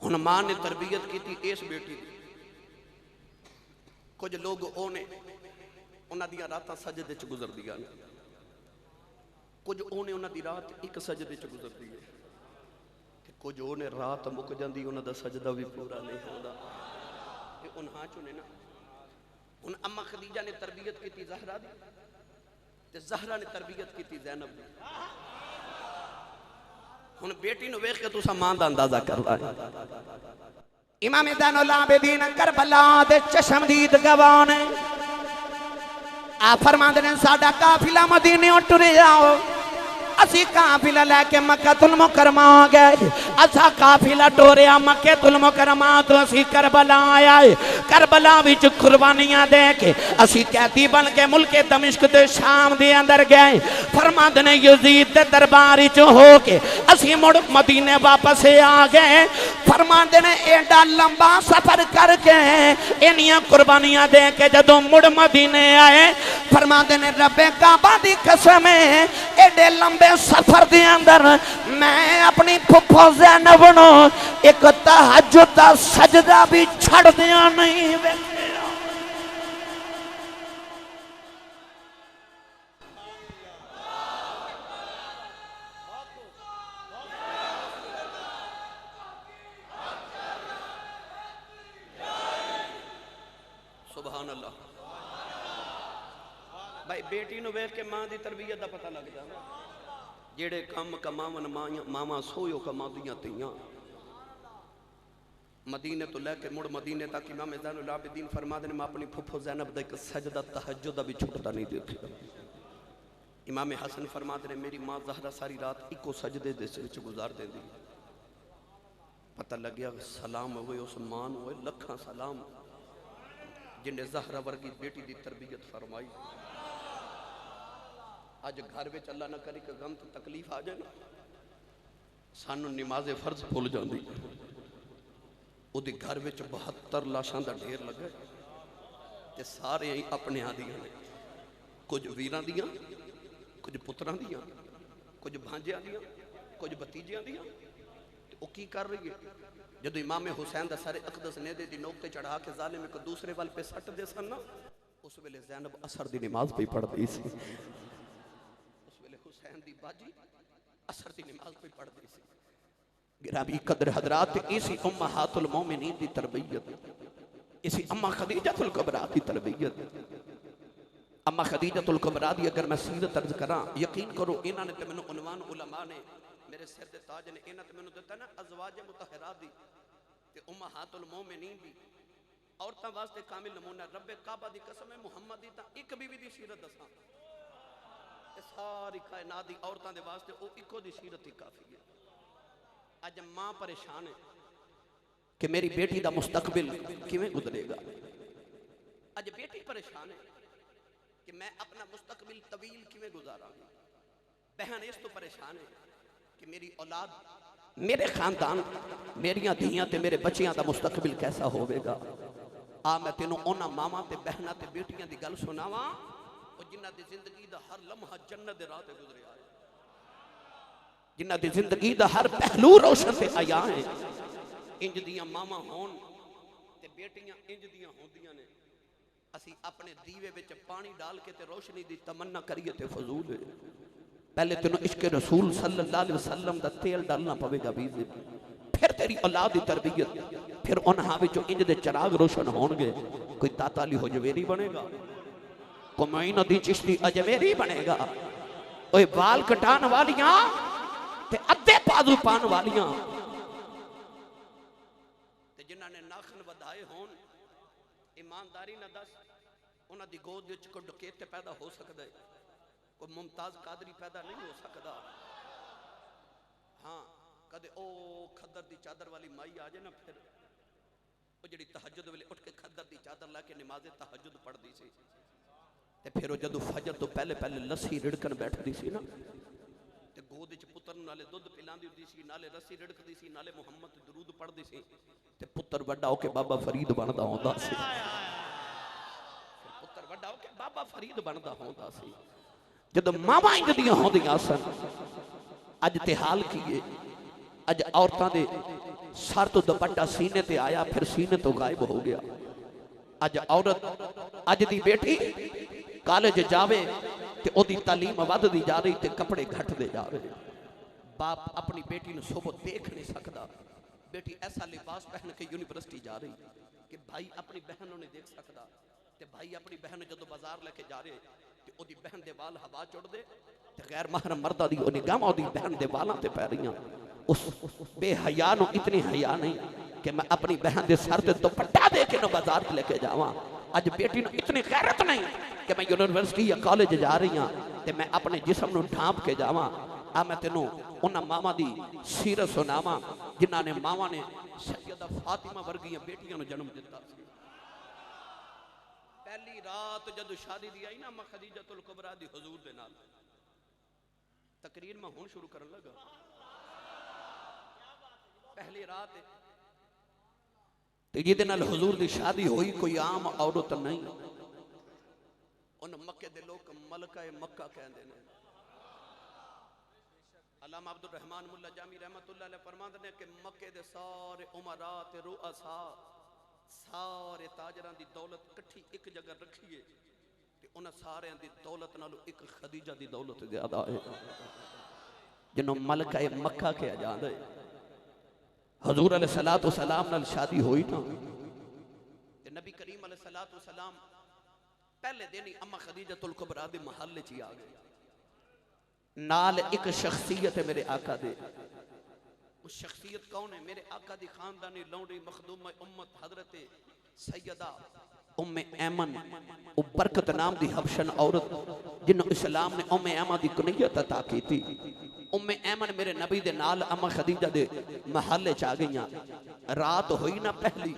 हुण मां ने तरबियत की थी इस बेटी दी। कुछ लोग ओने उन्हां दियां रातां सजदे च गुजरदियां ने, कुछ ओने उन्हां दी रात एक सजदे च गुजरदी है, कुछ ओने रात मुक जांदी उन्हां दा सजदा भी पूरा नहीं होंदा। ते उन्हां चों ने ना हुण अम्मा खदीजा ने तरबियत की थी ज़हरा दी ते ज़हरा ने तरबियत की थी ज़ैनब दी। हुण बेटी नूं वेख के तुसां मां दा अंदाज़ा कर ला। इमाम ज़ैनुल आबिदीन करबला दे चश्मदीद गवाह ने आ फरमांदे ने साडा काफिला मदीने टुरे आओ असी काफिला लैके मक्कातुल मुकरमा आ गए। असा काफिला टोरिया मक्कातुल मुकरमा तो असी करबला आया। करबला विच कुर्बानियां दे के असी कैदी बन के मुल्के दमिश्क ते शाम दे अंदर गए। फरमांदे ने यजीद दे दरबार विच हो के असी मुड़ मदीने वापस आ गए। फरमांदे ने एडा लंबा सफर करके इन्नियां कुर्बानियां दे के जदों मुड़ मदीने आए। फरमांदे ने रब्बे काबा दी कसम एडे लंबे सफर दे अंदर मैं अपनी फुफो ज़ैनब नूं एक तहज्जुद दा सजदा भी छड़ दिया नहीं वेखिया। सुभान अल्लाह। भाई बेटी नूं वेख के मां दी तरबियत दा पता लग जांदा। जेड़े कम कमावन मावा सोयो कमादियां तियां। मदीने तो लैके मुड़ मदीने तक इमाम ज़ैनुल आबिदीन फरमाते हैं मैं अपनी फुफो ज़ैनब दा एक सजदा तहज्जुद दा भी छुटदा नहीं देखिया। इमाम हसन फरमाते हैं मेरी मां ज़हरा सारी रात इको सजदे दे विच गुजार देंदी। पता लग्या सलाम होए उस मां नूं होए लखां सलाम जिन्हें ज़हरा वर्गी बेटी दी तरबियत फरमाई। अज घर में अल्लाह ना करे कि गम तकलीफ आ जाए ना सानू नमाज़े फर्ज भुल जाती। उहदे घर में 72 लाशां का ढेर लगे ते सारे ही अपने आदियां ने, कुछ वीरां दियां, कुछ पुत्रां दियां, कुछ भांजियां दियां, कुछ भतीजियां दियां। वो की कर रही है? जो इमाम हुसैन दा सर अकदस नेदे दी नोक ते चढ़ा के जालिम एक दूसरे वाल पे सट दे सन ना, उस वेले ज़ैनब असर दी नमाज पे पढ़दी सी। उस वेले हुसैन दी बाजी असर दी नमाज पे पढ़दी सी। गिरामी कदर हजरात, इसी उम्महातुल मोमिनीन दी तरबियत, इसी अम्मा खदीजतुल कुबरा दी तरबियत। अम्मा खदीजतुल कुबरा दी अगर मैं सीरत अर्ज करा, यकीन करो इन्होंने तो मैंने उन्वान उलमा ने मेरे सिर दे ताज ने इन्होंने तो मैंने दिता ना अज़वाज मुतहरा दी ते उम्महातुल मोमिनीन दी औरतां वास्ते कामिल नमूना। रब्बे काबा दी कसम है मुहम्मद दी तां एक बीवी दी सीरत दसां, सारी कायनात दी औरतां दे वास्ते ओ इको दी सीरत ही काफी है। अज मां परेशान है कि मेरी बेटी दा मुस्तकबिल किवें गुजरेगा। अज बेटी परेशान है कि मैं अपना मुस्तकबिल तवील किवें गुजारांगी। बहन इस तो परेशान है कि मेरी औलाद, मेरे खानदान, मेरिया धियां ते मेरे बच्चियां दा मुस्तकबिल कैसा होवेगा। आ मैं तेनों उन्हां मावां ते बहनां ते बेटियां दी गल सुनावां और जिन्हां दी जिंदगी दा हर लम्हा जन्नत दे राह ते गुजरिया है, जिन्हां दी जिंदगी दा हर पहलू रोशन ते आया है। इंज दियां मावां होन ते बेटियां इंज दियां होंदियां ने। असी अपने दीवे विच पानी डाल के ते रोशनी दी तमन्ना करिए ते फजूल है। पहले तेनों इश्क रसूल सल्लल्लाहु अलैहि वसल्लम दा तेल डालना पवेगा बीवी, फिर तेरी औलाद की तरबियत, फिर उन्हां विचों इंज दे चिराग रोशन होणगे। कोई ताता अली हजवेरी बनेगा, कोई मोइनुद्दीन चिश्ती अजमेरी बनेगा। ओए बाल कटान वालियां ते अद्धे बाजू पान वालियां ते जिन्हां ने नाखन वधाए होन, ईमानदारी ना दस उन्हां दी गोद विच कोई डकैत पैदा हो सकदा है, कोई मुमताज कादरी पैदा नहीं हो सकता। हाँ कदे ओ खद्दर दी चादर वाली माई आ जाए ना, फिर वो जी तहज्जुद वेले उठ के खद्दर दी चादर लैके नमाज़े तहज्जुद पढ़ती सी ते फिर जदों फजर तो पहले पहले लस्सी रिड़कन बैठती सी ना, ते गोद च पुत्र नाले दुध पिलांदी हुंदी सी, नाले रस्सी रिड़कदी सी, नाले मुहम्मद दरूद पढ़दी सी, ते पुत्र वड्डा होके बाबा फरीद बनदा होंदा सी। पुत्र वड्डा होके बाबा फरीद बनदा होंदा सी। जदों मावां इंज दियां होंदियां सन, अज ते हाल की है। अज औरतां दे सर तो दुपट्टा सीने ते आया, फिर सीने तो गायब हो गया। अज औरत, अज दी बेटी कॉलेज जावे ते ओदी तालीम वधदी जा रही ते कपड़े घटदे जा रहे। बाप अपनी बेटी नूं सुबह देख नहीं सकता। बेटी ऐसा लिबास पहन के यूनिवर्सिटी जा रही कि भाई अपनी बहन नहीं देख सकता, ते भाई अपनी बहन जो बाजार लेके जा रहे ते ओदी बहन दे वाल हवा चुड़दे ते गैर महरम मर्दा दी ओ निगाहां ओदी बहन दे वालां ते पै रहीआं। उस बेहया नूं इतनी हया नहीं कि मैं अपनी बहन दे सर ते दुपट्टा दे के ना बाजार लेके जावां। अज बेटी नूं इतनी गैरत नहीं कि मैं यूनिवर्सिटी या कॉलेज जा रही हाँ ते मैं अपने जिस्म नूं ढांप के जावां। आ मैं तेनों उन्हां मावां दी सीरत सुनावां जिन्हां ने मावां ने सैयदा फातिमा वर्गियां बेटियां नूं जन्म दिता। पहली रात जदों शादी दी आई ना अम्मा खदीजतुल कुबरा दी हुजूर दे नाल, तकरीर मैं हुण शुरू करन लगा। पहली रात ते जिहदे नाल हुजूर दी शादी हुई कोई आम औरत नहीं। उन मक्के दे लोग मलका मक्का कहंदे ने। अल्लामा अब्दुल रहमान मुल्ला जामी रहमतुल्लाह अलैह फरमांदे ने कि मक्के दे सारे उमरा ते रुअसा सारे ताजरां दी दौलत इकट्ठी एक जगह रखीए ते उन्हां सारियां दी दौलत नालों एक खदीजा दी दौलत ज्यादा है, जिन्हों मलका मक्का कहा जाता है। हजूर अलैहिस्सलातु वस्सलाम नाल शादी हुई ना ते नबी करीम अलैहिस्सलातु वस्सलाम पहले दिन ही अम्मा खदीजतुल कुबरा दे महल च आ गए। नाल एक शख्सियत है मेरे आका दे। उस शख्सियत कौन है? मेरे आका दी खानदानी लौंडी मखदूम उम्मत हजरत सैयदा उम्मे ऐमन, वो बरकत नाम दी हबशन औरत जिन्हों इस्लाम ने उम्मे ऐमन दी कुनियत अता की थी। उम्मे ऐमन मेरे नबी दे नाल अम्मा खदीजा दे महल च आ गईयां। रात हुई ना पहली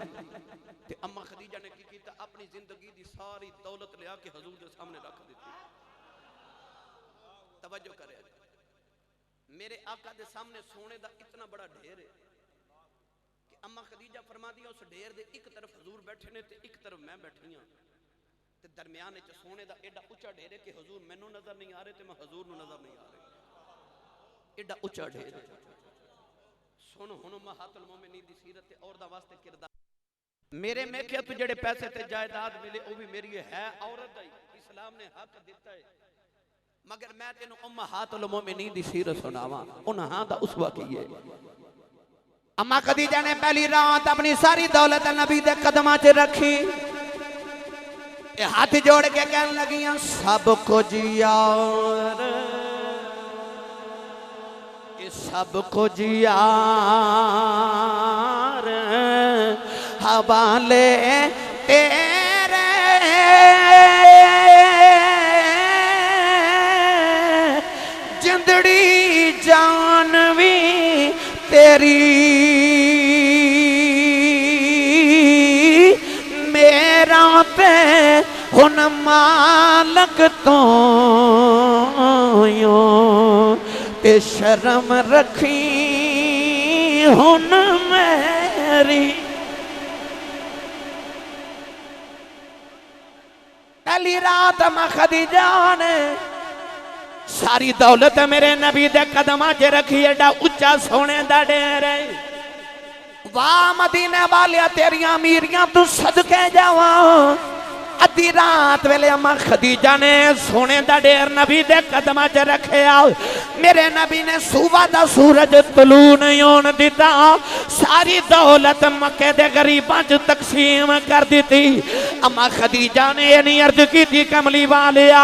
ते अम्मा खदीजा ने की कीता, अपनी जिंदगी दी सारी दौलत लिया के हजूर दे सामने रख दी। तवज्जो करे, मेरे आका दे सामने सोने दा इतना बड़ा ढेर है कि अम्मा खदीजा फरमा दिया उस ढेर दे एक तरफ हजूर बैठे ने ते एक तरफ मैं बैठी हां ते दरमियान च सोने दा एडा उच्चा ढेर है कि हजूर मैनू नजर नहीं आ रहे ते मैं हजूर नू नजर नहीं आ रही। एडा उच्चा ढेर है। सुन हुन महातुल मोमिनीन दी सीरत ते औरत वास्ते किरदार मेरे में क्या तू जेड़े पैसे ते जायदाद मिले वो भी मेरी है औरत दा इस्लाम ने हक दिता है मगर मैं तेनु उम्महातुल मोमिनीन दी सीरत सुनावा उन्हां दा उसवा की है अम्मा खदीजा ने पहली रात अपनी सारी दौलत नबी दे कदमां च रखी हाथ जोड़ के कहने लगियां सब कुछ यार सब कुछ यार हवाले तेरे जिंदड़ी जान भी तेरी मेरा ते हुन मालक तो यो ते शर्म रखी हुन मेरी पहली रात मैं खदीजा ने सारी दौलत मेरे नबी दे कदमां च रखी एडा उच्चा सोने दा डेर वाह मदीने वालिया तेरियां अमीरियां तू सदके जावा अद्धी रात वेले अम्मा खदीजा ने सोने दा डेर नबी दे कदमां च रखिया मेरे नबी ने सुबह दा सूरज तलू नहीं होन दिता सारी दौलत मक्के दे गरीबां च तकसीम कर दी अम्मा खदीजा ने नहीं अर्ज की कमली वालिया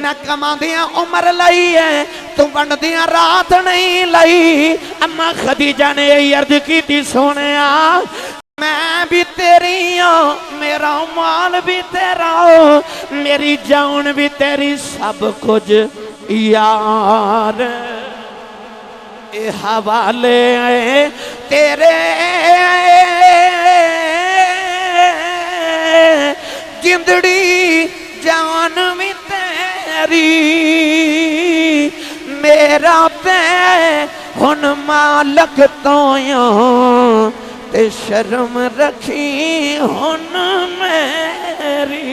मैं कमांदियां उम्र लई है तू वंडदियां रात नहीं लई अम्मा खदीजा ने यही अर्ज की सोनिया मैं भी तेरी हूं मेरा माल भी तेरा मेरी जान भी तेरी सब कुछ यार ए हवाले तेरे जिंदड़ी जान भी तेरी मेरा ते हुन मालक तो ते शर्म रखी हुन मेरी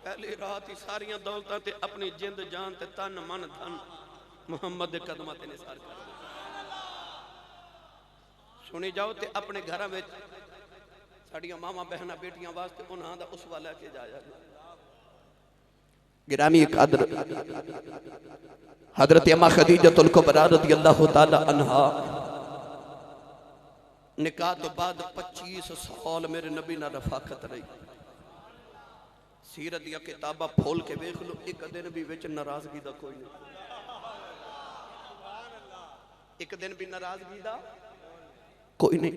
पहली रात ही सारियां दौलतां ते अपनी जिंद जान ते तन मन धन मुहम्मद दे कदमां ते निसार कर सुनी जाओ ते अपने घरां विच साडियां मामा बहना बेटियां वास्ते उन्हां दा उसवा लेके जाया गिरामी कदर हजरत अम्मा खदीजतुल कुबरा रज़ियल्लाहु ताला अन्हा निकाह तो बाद 25 साल मेरे नबी ना रफाकत रही सीरत दी किताबा खोल के देख लो एक दिन भी विच नाराजगी दा कोई नहीं एक दिन भी नाराजगी दा कोई नहीं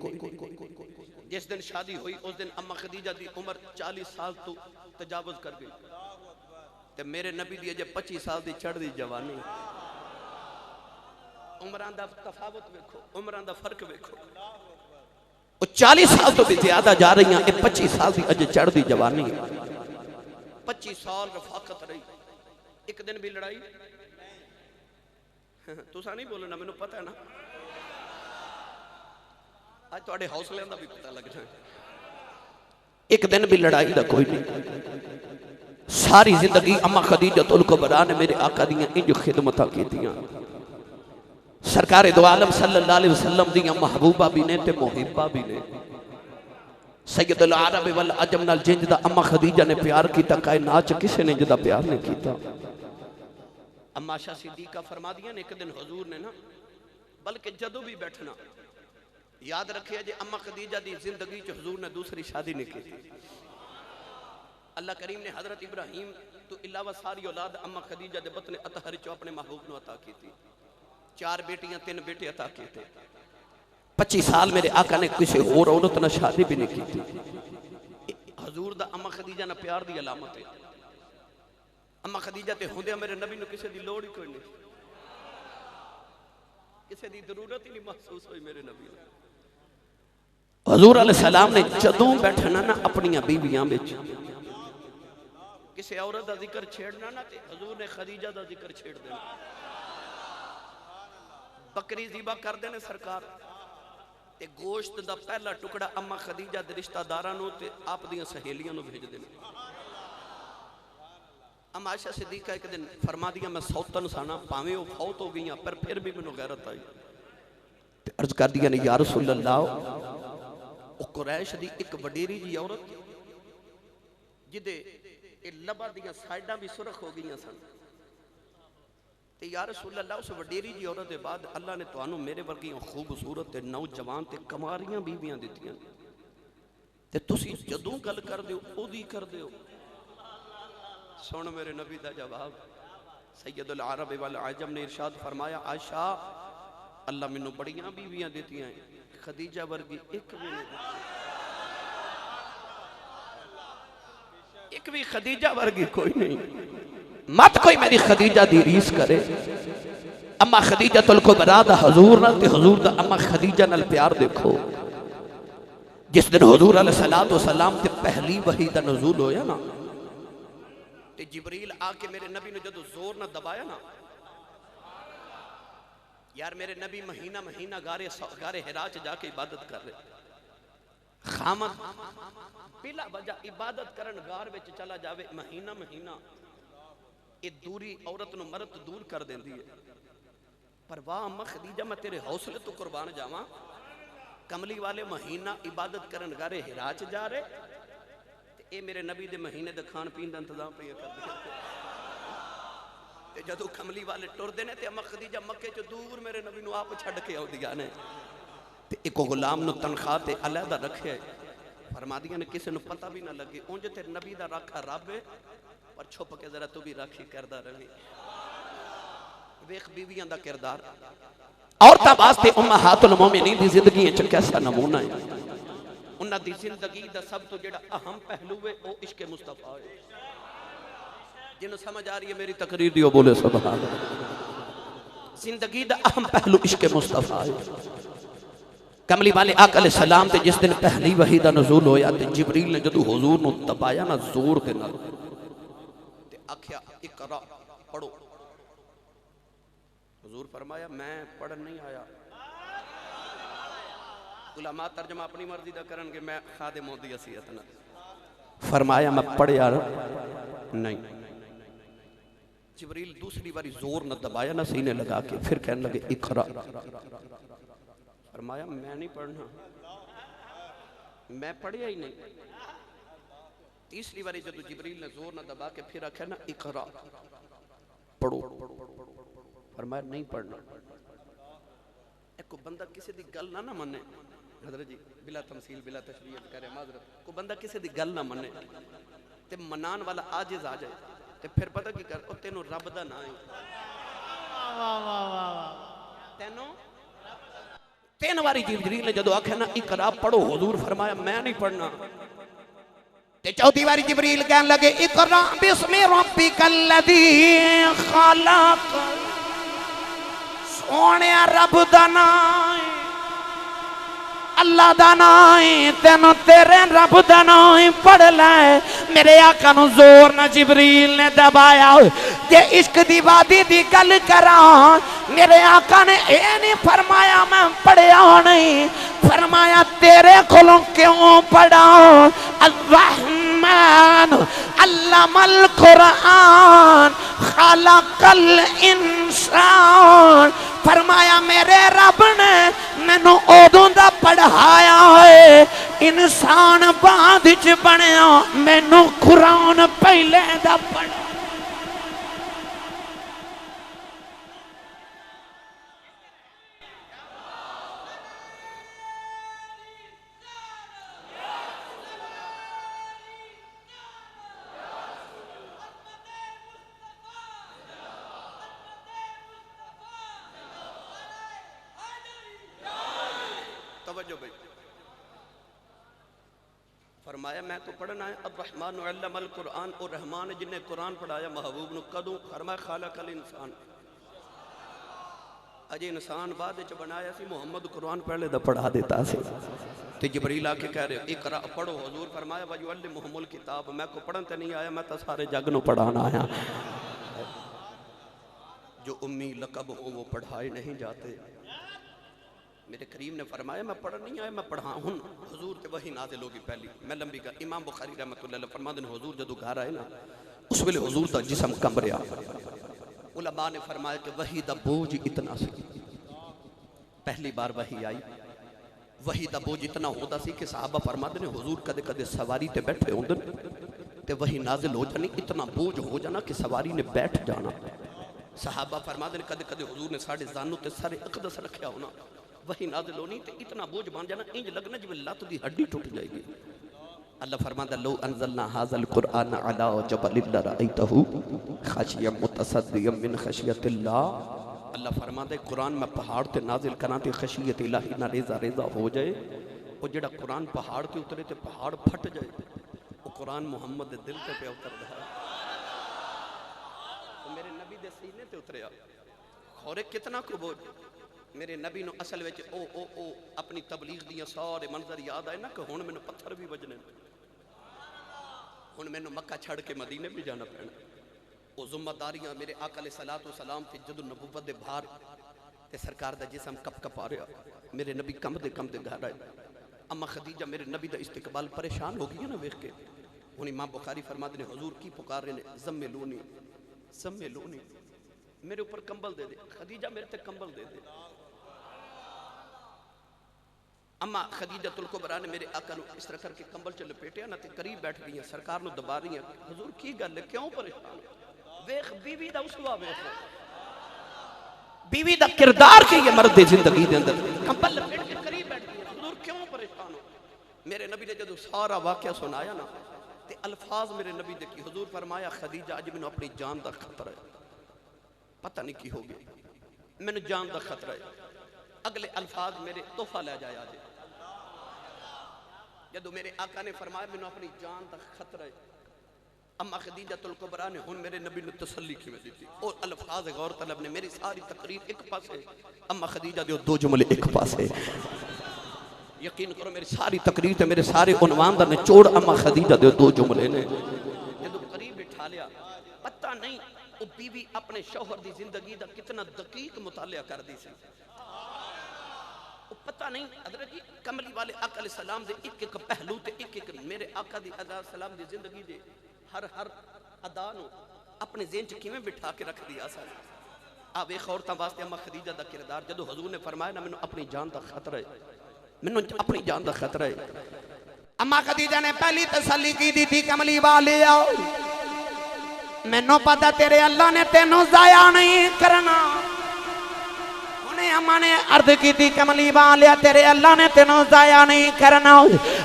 जिस दिन शादी हुई उस दिन अम्मा खदीजा दी उम्र 40 साल तो तजावुज कर गई ते मेरे नबी दी अजे 25 साल दी चढ़दी जवानी उम्रां दा तफावत देखो उम्रां दा फर्क देखो 40 साल तो भी ज्यादा जा रही हैं 25 साल दी अजे चढ़दी जवानी 25 साल रफाकत रही एक दिन भी लड़ाई तुसा नहीं बोलना मैनू पता है ना आज तुहाडे हौसले दा भी पता लग जाए एक दिन भी लड़ाई दा कोई नहीं सारी जिंदगी अम्मा खदीजतुल कुबरा ने मेरे आका दी इंज खिदमतां कीतियां सरकार दो आलम सल्लल्लाहु अलैहि वसल्लम दी महबूबा भी ने ते मुहिब्बा भी ने सैयदुल अरब वल अजम नाल जिंज दा अम्मा खदीजा ने प्यार कीता कायनात च किसे ने जिदा प्यार नहीं कीता अम्मा आयशा सिद्दीका फरमा दियां ने एक दिन हुजूर ने ना बल्कि जदों भी बैठना याद रखिए जे अम्मा खदीजा दी जिंदगी च हुजूर ने दूसरी शादी नहीं की अल्लाह करीम ने हजरत इब्राहिम तो इलावा सारी औलाद अम्मा खदीजा दे बतन अतहर चो अपने महबूब नु अता की थी 4 बेटियां 3 बेटे अता किए थे 25 साल मेरे आका ने किसी और औरत ने शादी भी नहीं की थी हुजूर दा अम्मा खदीजा ना प्यार दी अलामत है अम्मा खदीजा ते हुंदे मेरे नबी नु किसी दी लोड़ ही कोई नहीं किसी दी जरूरत ही नहीं महसूस हुई मेरे नबी ने हुजूर अलैहि सलाम ने जदों बैठना ना अपनी बीवियां विच किसी औरत का जिक्र छेड़ना ना ते हुजूर ने खदीजा का जिक्र छेड़ देना बकरी ज़िबा कर देने सरकार ते गोश्त का पहला टुकड़ा अम्मा खदीजा दे रिश्तेदारां नूं ते आप दी सहेलियां नूं भेज देने अम्मा आयशा सिद्दीका एक दिन फरमा दिया मैं सौतन साना भावें वो फौत हो गई पर फिर भी मैनू गैरत आई ते अर्ज कर दिया ने या रसूल अल्लाह ओ कुरैश दी एक वडेरी जी औरत जिदे लबा दियां साइडां भी सुरख हो गई सन ते या रसूल अल्लाह उस वडेरी जी औरत के बाद अल्लाह ने तुहानू मेरे वर्गियां खूबसूरत ते नौजवान ते कमारियां बीबियां दित्तियां ते तुसी जदों गल करदे हो ओदी करदे हो। सुन मेरे नबी का जवाब सैयदुल अरब वल आजम ने इरशाद फरमाया आयशा अल्लाह मैनू बड़ियां बीवियां दित्तियां खदीजा वर्गी एक भी नहीं, एक भी खदीजा वर्गी कोई नहीं। मत कोई मेरी खदीजा दी रीस करे। अम्मा खदीजा तुल कुबरा दा हुजूर नाल ते हुजूर दा अम्मा खदीजा नाल प्यार देखो। जिस दिन हुजूर अलैहिस्सलातु वस्सलाम ते पहली वही दा नुज़ूल होया ना ते जिब्रील आके मेरे नबी ने जदों जोर ना दबाया ना यार मेरे नबी महीना महीना गारे हिरा च जाके इबादत कर रहे खामद बिला वजह इबादत करन गार विच चला जावे महीना महीना ये दूरी औरत नु मर्द दूर कर देंदी है। पर वाह अम्मा खदीजा मैं तेरे हौसले तो कुर्बान जावां कमली वाले महीना इबादत करन गारे हिरा च जा रहे ये मेरे नबी दे महीने दे खान पीन का इंतजाम पे कर दे जदों कमली वाले टुरदे ने ते अम्मा खदीजा मक्के चो दूर मेरे नबी नु आप छड़ के आउंदियां ने ते एक गुलाम नु तनख्वाह ते अलहदा रखे फरमादियां ने किसी नु पता भी ना लगे उंज ते नबी दा राखा रब है पर छुप के जरा तू भी राखी करदा रही। वेख बीवियां दा किरदार औरतां वास्ते उम्महातुल मोमिनीन दी जिंदगी च कैसा नमूना है। उन्हां दी जिंदगी दा सब तो जेड़ा अहम पहलू है वो इश्क मुस्तफा है। जिन्हों समझ आ रही है मेरी तकरीर दियो बोले सुभान अल्लाह। जिंदगी दा अहम पहलू इश्क मुस्तफा है। कमली वाले आका अलैहिस्सलाम ते जिस दिन पहली वही दा नुज़ूल होया ते जिब्रील ने जदों हुजूर नु दबाया ना जोर दे नाल ते आख्या इकरा पढ़ो। हुजूर फरमाया मैं पढ़न नहीं आया। उलमा तर्जमा अपनी मर्जी का करन के मैं खादिम दी हसीयत ना फरमाया मैं पढ़िया नहीं। जिब्रील दूसरी बारी जोर न दबाया ना सीने लगा के फिर कहने लगे इकरा। फरमाया मैं नहीं पढ़ना मैं पढ़िया ही नहीं। तीसरी बारी जब जिब्रील ने जोर न दबा के फिर आख्या ना इकरा पढ़ो। फरमाया नहीं पढ़ना। एक बंदा किसी की गल ना मने हजरत जी बिला तमसील बिला तशरीह करे माजरत को बंदा किसी की गल ना मने ते मनान वाला आजिज आ जाए ते फिर पता की कर तेनों रब दा ना है तेनों तीन बारी जिब्रील ने जदों आख्या ना इकरा पढ़ो हुजूर फरमाया मैं नहीं पढ़ना ते चौथी बारी जिब्रील कहने लगे इकरा बिस्मि रब्बिकल लज़ी खलक। सोने रब दा नाम अल्लाह दा नाम तेनों तेरे रब दा नाम पढ़ ले। मेरे आका नू जोर ना जिब्रील ने दबाया जे इश्क दी वादी दी गल करा मेरे आका ने ए नहीं फरमाया मैं पढ़िया नहीं फरमाया तेरे कोलों क्यों पढ़ा। अर्रहमान अल्लमल कुरान खलकल इंसान। फरमाया मेरे रब ने मैनू उदों दा पढ़ाया है इंसान बाद च बनया मैनू कुरान पहले दा पढ़ा। फरमाया मैं तो पढ़ना है अब रहमान अल्लमल कुरान और रहमान जिन्हें कुरान पढ़ाया महबूब नु कदों फरमाया खालकल इंसान। अजे इंसान बाद च बनाया सी मुहम्मद कुरान पहले दा पढ़ा देता सी ते जिब्रील आके कह रहे इकरा पढ़ो हुजूर फरमाया वयुअल्लिमुहुमुल किताब मैं को पढ़न ते नहीं आया मैं तो सारे जग नु पढ़ाना आया। जो उम्मी लकब हो वो पढ़ाए नहीं जाते मेरे करीम ने फरमाया मैं पढ़ नहीं आया, मैं पढ़ा हूँ। हुजूर ते वही नाज़िल होगी पहली। मैं लंबी का इमाम बुखारी रहमतुल्लाह अलैह फरमाते हैं हुजूर जदों घर आए ना उस वेले हुजूर दा जिस्म कंब रहा। उलमा ने फरमाया कि वही दा बोझ इतना सी, पहली बार वही आई, वही दा बोझ इतना होता सी कि सहाबा फरमाते ने हुजूर कदे कदे सवारी ते बैठे होंदे ते वही नाज़िल हो जानी, इतना बोझ हो जाना कि सवारी ने बैठ जाना। सहाबा फरमाते ने कदे कदे हुजूर ने साढ़े जानू ते सारे अकदस रखा होना, वही नाज़िल होनी ते इतना बोझ बन जाना इंज लगना जिवें लत दी हड्डी टूट जाएगी। अल्लाह फरमाता लो अंज़लना हाज़ल कुरआन अला जबलिन लरअयतहु खाशियम मुतसद्दियम मिन खशियतिल्लाह। अल्लाह फरमाता है कुरान मैं पहाड़ ते नाजिल करा तो खशियत इलाही ना रेजा रेजा हो जाए। वो जेड़ा कुरान पहाड़ ते उतरे तो पहाड़ फट जाए, वो कुरान मुहम्मद दे दिल ते पे उतरदा है। तो मेरे नबी दे सीने ते उतरिया खोरे कितना को बोझ। मेरे नबी नु असल विच ओ अपनी तबलीग दियां सारे मंजर याद आए ना कि हुण मैनू पत्थर भी वजने, हुण मैनू मक्का छड़ के मदीने भी जाना पैना। वो जिम्मेदारियां मेरे आका अलैहिस्सलातु वस्सलाम ते जदों नबूवत दे बाहर ते सरकार दा जिस्म कप कप आ रहा, मेरे नबी कंबदे कंबदे घर आए। अम्मा खदीजा मेरे नबी दा इस्तकबाल परेशान हो गई है ना वेख के। हुण इमाम बुखारी फरमाते ने हुजूर की पुकार रहे ने ज़म्मिलूनी ज़म्मिलूनी, मेरे ऊपर कंबल दे दे खदीजा, मेरे ते कंबल दे दे। अम्मा खदीजतुल कुबरा ने मेरे आका नू इस तरह करके कंबल च लपेटिया ना ते करीब बैठ गई, सरकार नू दबा रही। हुजूर की गल है, क्यों परेशान? वेख बीवी दा उसवा वेख, बीवी दा किरदार की है मर्द दी जिंदगी दे अंदर। कंबल लपेट के करीब बैठ गई, हुजूर क्यों परेशान हो? मेरे नबी ने जदों सारा वाकया सुनाया ना ते अल्फाज मेरे नबी दे की हुजूर फरमाया खदीजा अज मैनू अपनी जान दा खतरा है, पता नहीं की हो गया, मैनू जान दा खतरा है। अगले अल्फाज मेरे तोहफा ले जाया जे। जदों मेरे आका ने फरमाया मैनू अपनी जान दा खतरा है, अम्मा खदीजतुल कुबरा ने हुण मेरे नबी ने तसल्ली किवें दी और अल्फाज गौर तलब ने मेरी सारी तकरीर एक पासे, अम्मा खदीजा दे दो जुमले एक पासे। यकीन करो मेरी सारी तकरीर ते मेरे सारे उन्वान दा निचोड़ अम्मा खदीजा दे दो जुमले ने। जदों करीब बिठा लिया पता नहीं वो बीवी अपने शौहर दी जिंदगी दा कितना दकीक मुतालिया करदी सी, पता नहीं। हज़रत जी कमली वाले आका अलैहिस्सलाम दे एक एक पहलू ते एक एक मेरे आका दी अलैहिस्सलाम दी जिंदगी दे हर हर अदा नू अपने ज़हन च किवें बिठा के रख दिया सा। आ वेख औरतां वास्ते अम्मा खदीजा दा किरदार। जदों हुजूर ने फरमाया ना मैनू अपनी जान दा खतरा है, मैनू अपनी जान दा खतरा है। अम्मा खदीजा ने पहली तसल्ली की दी थी कमली वाले आओ मैनू पता तेरे अल्लाह ने तेनू ज़ाया नहीं करना। अम्मा ने अर्ज की थी कमली वालिया तेरे अल्लाह ने तेनू ज़ाया नहीं करना।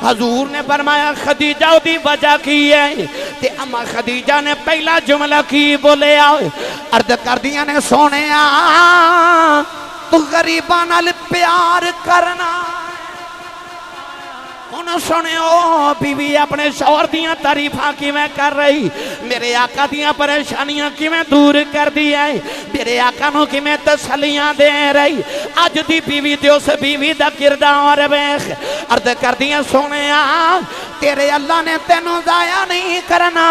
हजूर ने फरमाया खदीजा दी वजह की है ते अम्मा खदीजा ने पहला जुमला की बोलिया अर्ज कर दिया ने सोने तू गरीबां नाल प्यार करना। सुनियो बीवी अपने शौहर दियां तारीफां किवें कर रही, मेरे आका दियां परेशानियां किवें दूर कर दी है, मेरे आका नू किवें तसल्लियां दे रही। अज दी बीवी ते उस बीवी दा किरदार वेख। अर्ज कर दियां सोनिया तेरे अल्लाह ने तेनू ज़ाया नहीं करना,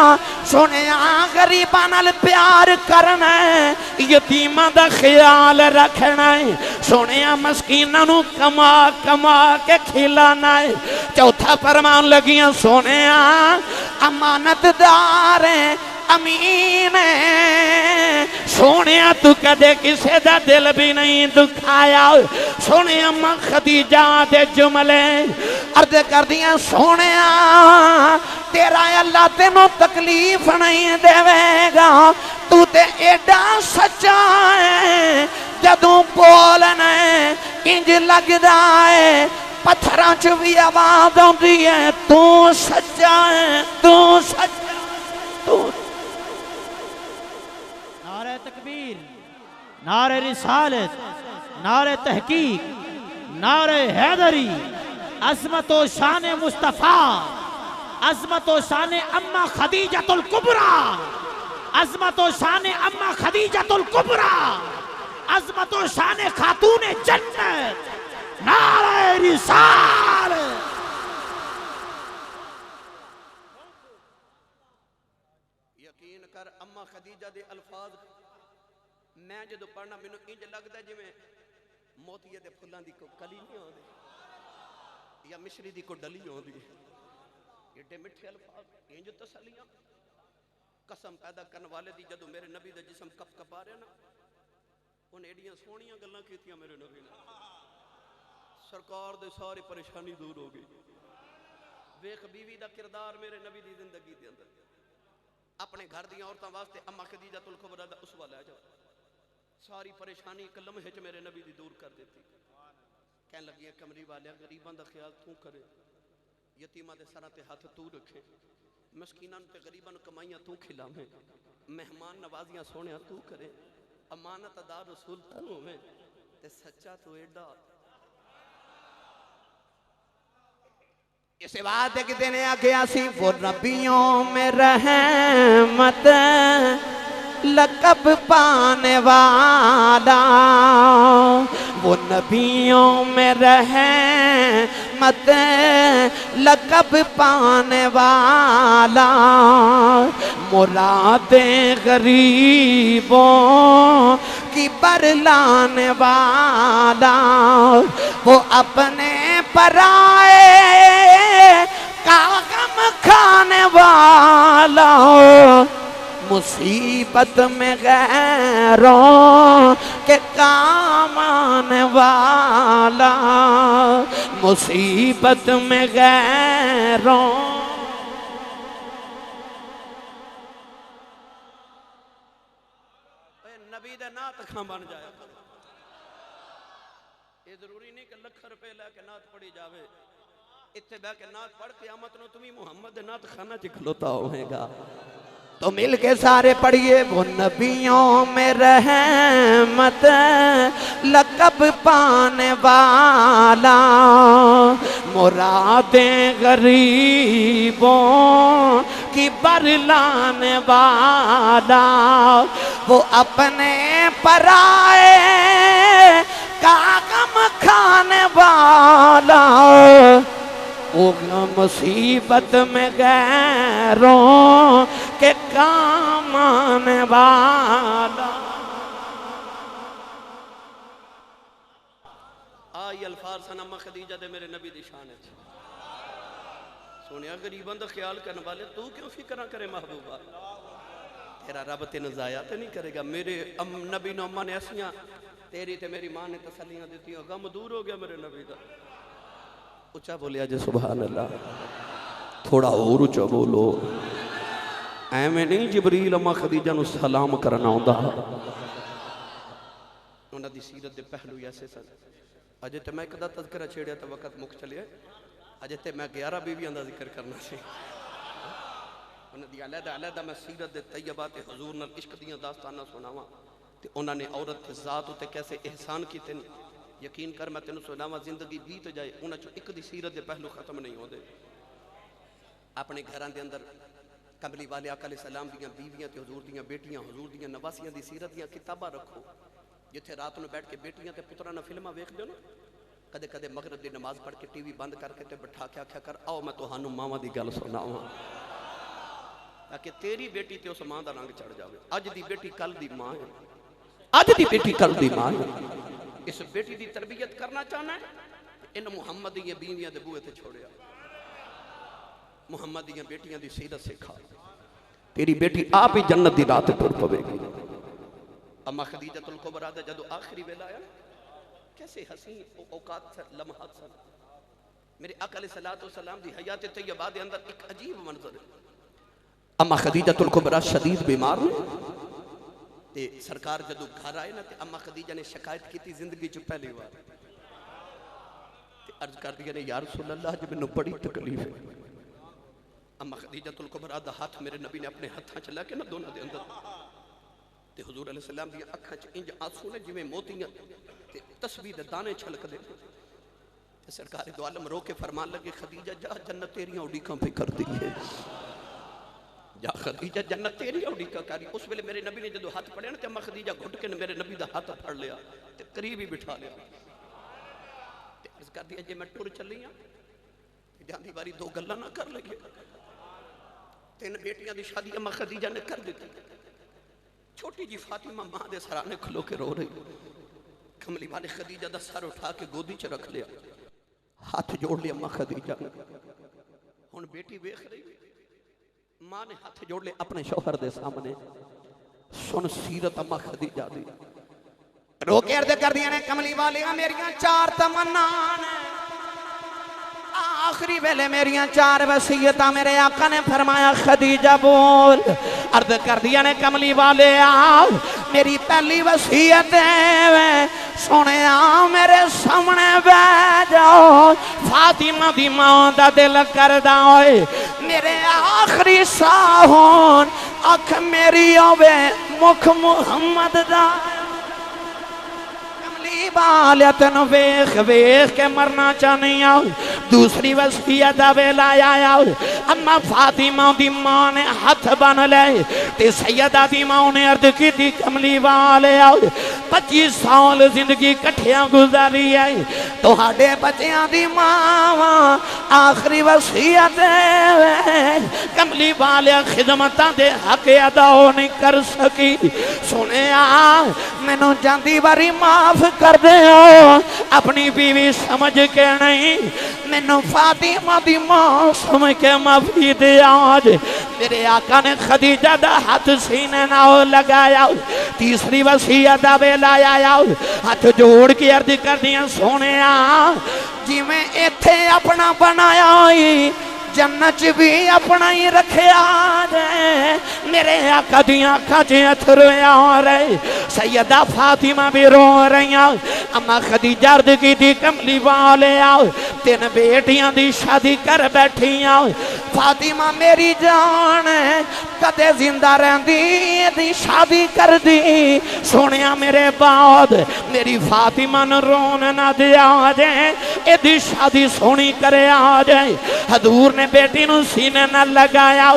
सोनिया गरीबां नाल प्यार करना है, यतीमां दा ख्याल रखना है, सोनिया मस्कीनां नू कमा कमा के खिलाना है। चौथा फरमान लगियां सोने अमानतदार अमीन सोने तू कदे किसे दा दिल भी नहीं दुखाया। सोने अम्मा खदीजा दे जुमले अर्ज कर दियां सोने तेरा अल्लाह तेनों तकलीफ नहीं देवेगा, तू ते एडा सच्चा है जदों बोलना इंज लगदा है पत्थरां च भी आवाज आउंदी है तू सच्चा है तू सच्चा तू। नारे तकबीर, नारे रिसालत, नारे तहकीक, नारे हैदरी, अज़मत व शान मुस्तफ़ा, अज़मत व शान अम्मा खदीजतुल कुबरा, अज़मत व शान अम्मा खदीजतुल कुबरा, अज़मत व शान खातून जन्नत, नारे रिसालत। यकीन कर अम्मा खदीजा दे अल्फाज मैं जो पढ़ना मैनू इंज लगता जिवें मोतिये दे फुल्लां दी को कली नहीं आउंदी या मिश्री दी को डली आउंदी एडे मिठे अल्फाज इंज तसलियां कसम पैदा करने वाले दी जदों मेरे नबी दा जिस्म कप कपा रहा ना उन्हें एडियां सोहणियां गल्लां कीतियां मेरे नबी ने सरकार दे सारी परेशानी दूर हो गई वेख बीवी दा किरदार मेरे नबी दी जिंदगी दे अंदर अपने घर दी औरतां वास्ते अम्मा खदीजतुल कुबरा दा उसवा लै जाओ सारी परेशानी एक लम्हे च मेरे नबी दी दूर कर देती कहन लगी कमरी वाले गरीबां दा ख्याल तू करे यतीमां दे सरां ते हाथ तू रखे मस्कीनां ते गरीबां नूं कमाइयां तू खिलावे मेहमान नवाजियां सोहणिया तू करे अमानतदार रसूल तू होवे ते सच्चा तू एडा इस बात के दिन आगे आसी वो नबियों में रहमत लकब पाने वाला वो नबियों में रहमत लकब पाने वाला मुरादें गरीबों की बरलाने वाला वो अपने पराए का गम खाने वाला मुसीबत में गैरों के काम आने वाला मुसीबत में गैरों नबी दा नात खां बन जाए ये जरूरी नहीं कि लख रुपए लैके नात पढ़ी जावे इत्थे बह के नात पढ़ क़यामत नूं तुम मुहम्मद दे नात खाना च खलोता होवेगा तो मिल के सारे पढ़िए वो नबियों में रहमत लकब पाने वाला मुरादें गरीबों की बरलाने वाला वो अपने पराए का गम खाने वाला वो मुसीबत में गैरों के काम आने वाला आई अल्फाज सनमा खदीजा दे मेरे नबी दी शान है सोनिया गरीबां दा ख्याल करने वाले तू क्यों फिक्र करे महबूबा तेरा रब तेन जाया तो नहीं करेगा मेरे नबी नो अम्मा ने ऐसियां तेरी ते मेरी मां ने तसलियां दी गम दूर हो गया मेरे नबी दा उच्चा बोलिया जे सुभान अल्लाह थोड़ा और उच्चा बोलो एवें नहीं जिबरील अम्मा खदीजा नूं सलाम करना आउंदा उन्हां दी सीरत दे पहलू ऐसे सन अजे तो मैं एक दा तज़किरा छेड़िया तो वक्त मुक चलिए अजे तो मैं 11 बीवियां दा जिक्र करना सी उन्हां दी अलग-अलग मैं सीरत दे तैयबा ते हुजूर नाल इश्क दीयां दास्तानां सुनावां ते उन्हां ने औरत ते ज़ात उते कैसे एहसान कीते ने यकीन कर मैं तेन सुनावा जिंदगी बीत जाए उन्होंने एक दी सीरत के पहलू खत्म नहीं होते अपने घर के अंदर कमली वाले आका अलैहिस्सलाम दियां बीवियां ते हुजूर दियां बेटियां हुजूर दियां नवासियां दी सीरत दियां किताबां रखो जिथे रात में बैठ के बेटियां ते पुत्रां नाल फिल्मां वेख दो ना कदे कदे मगरिब दी नमाज पढ़ के टीवी बंद करके ते बिठा के आख्या कर आओ मैं तुहानू मावां दी गल सुनावां ताकि तेरी बेटी ते उस मां दा रंग चढ़ जाए अज दी बेटी कल दी मां है अज दी बेटी कल दी मां है इस बेटी की तरबियत करना चाहना है इन मुहम्मद दी बीवियां दे बूहे ते छोड़िया मुहम्मद दी बेटियां दी सीरत सिखा तेरी बेटी आप ही जन्नत दी रात तुर पवेगी अम्मा खदीजतुल कुबरा दा जदों आखिरी वेला आया कैसे हसीन औकात सन लम्हात सन मेरे आका अलैहिस्सलातु वस्सलाम दी हयात तैयबा दे अंदर एक अजीब मंजर है अम्मा खदीजतुल कुबरा शदीद बीमार ने ते सरकार जदों घर आए ना ते अम्मा खदीजा ने शिकायत की थी जिंदगी च पहली बार ते अर्ज कर दिया ने या रसूल अल्लाह जी मैनूं बड़ी तकलीफ है अम्मा खदीजतुल कुबरा दा हाथ मेरे नबी ने अपने हाथां च ला के ना दोनों दे अंदर ते हुजूर अलैहिस्सलाम दी अखां च इंज आंसू ने जिवें मोतियां ते तस्बीह दे दाने छलकदे ते सरकार दो आलम रो के फरमान लगे खदीजा जा जन्नत तेरियां उड़ीकां पे कर दी है जा खदीजा जन्नत तेरी उड़ीका करी उस वेले मेरे नबी ने जो हाथ पड़े ना अम्मा खदीजा घुट के मेरे नबी का हाथ फड़ लिया ते करीब ही बिठा लिया ते अर्ज कर दिया जे मैं टुर चली हाँ जांदी बारी दो गल्लां ना कर लगे 3 बेटियां दी शादी अम्मा खदीजा ने कर दी छोटी जी फातिमा मां दे सराने खलो के रो रही कमली वाले खदीजा दा सर उठा के गोदी च रख लिया, हाथ जोड़ लिया अम्मा खदीजा ने। हुण बेटी वेख रही, मां ने हाथ जोड़ लिया अपने शौहर दे सामने। सुन सीरत अम्मा खदीजा दी। रोके अर्ज कर दिया ने कमली वालियां मेरियां 4 तमन्ना ने, आखिरी वेले मेरियां 4 वसीयत मेरे आका ने फरमाया खदीजा बोल। अर्ज कर दिया ने कमली वाले आओ मेरी पहली वसीयत है सोने मेरे सामने बैठ जाओ, फातिमा दी मां दा दिल करदा होए मेरे आखिरी साह होन, अख मेरी होवे मुख मुहम्मद दा। वाले तेन वेख वेख के मरना चाहनी आओ। दूसरी वसीयत वेला आया अम्मा फातिमा दी मां ने हाथ बन ले ते सैयदा दी मां ने अर्ज की थी कमली वाले आओ 25 साल जिंदगी कट्ठियां गुजारी है, तुहाडे बच्चियां दी मां आखिरी वसीयत कमली वाले खिदमतां दे हक अदा नहीं कर सकी। सुने मैनू जांदी बारी माफ कर दे अपनी बीवी समझ के नहीं, मैनू फातिमा दी मां समझ के माफी दे। आज मेरे आका ने खदीजा दा हाथ सीने नाल लगाया। तीसरी वसीयत वेला आया हाथ जोड़ के अर्ज कर दिया सोने जिवें इत्थे अपना बनाया जन्नत च भी अपना ही रखिया जे। मेरे आका दी आंखां च अथरू आ रहे, सैयदा फातिमा भी रो रही। अम्मा खदीजा अर्ज की थी कमली वाले आओ 3 बेटियां दी शादी कर बैठी आओ। फातिमा मेरी जान कदे जिंदा रहंदी दी शादी कर दी। सोनिया मेरे बाद मेरी फातिमा न रोन ना दिया जे, एदी शादी सोनी करे आ जाए। हजूर ने बेटी नु सीने न लगाया,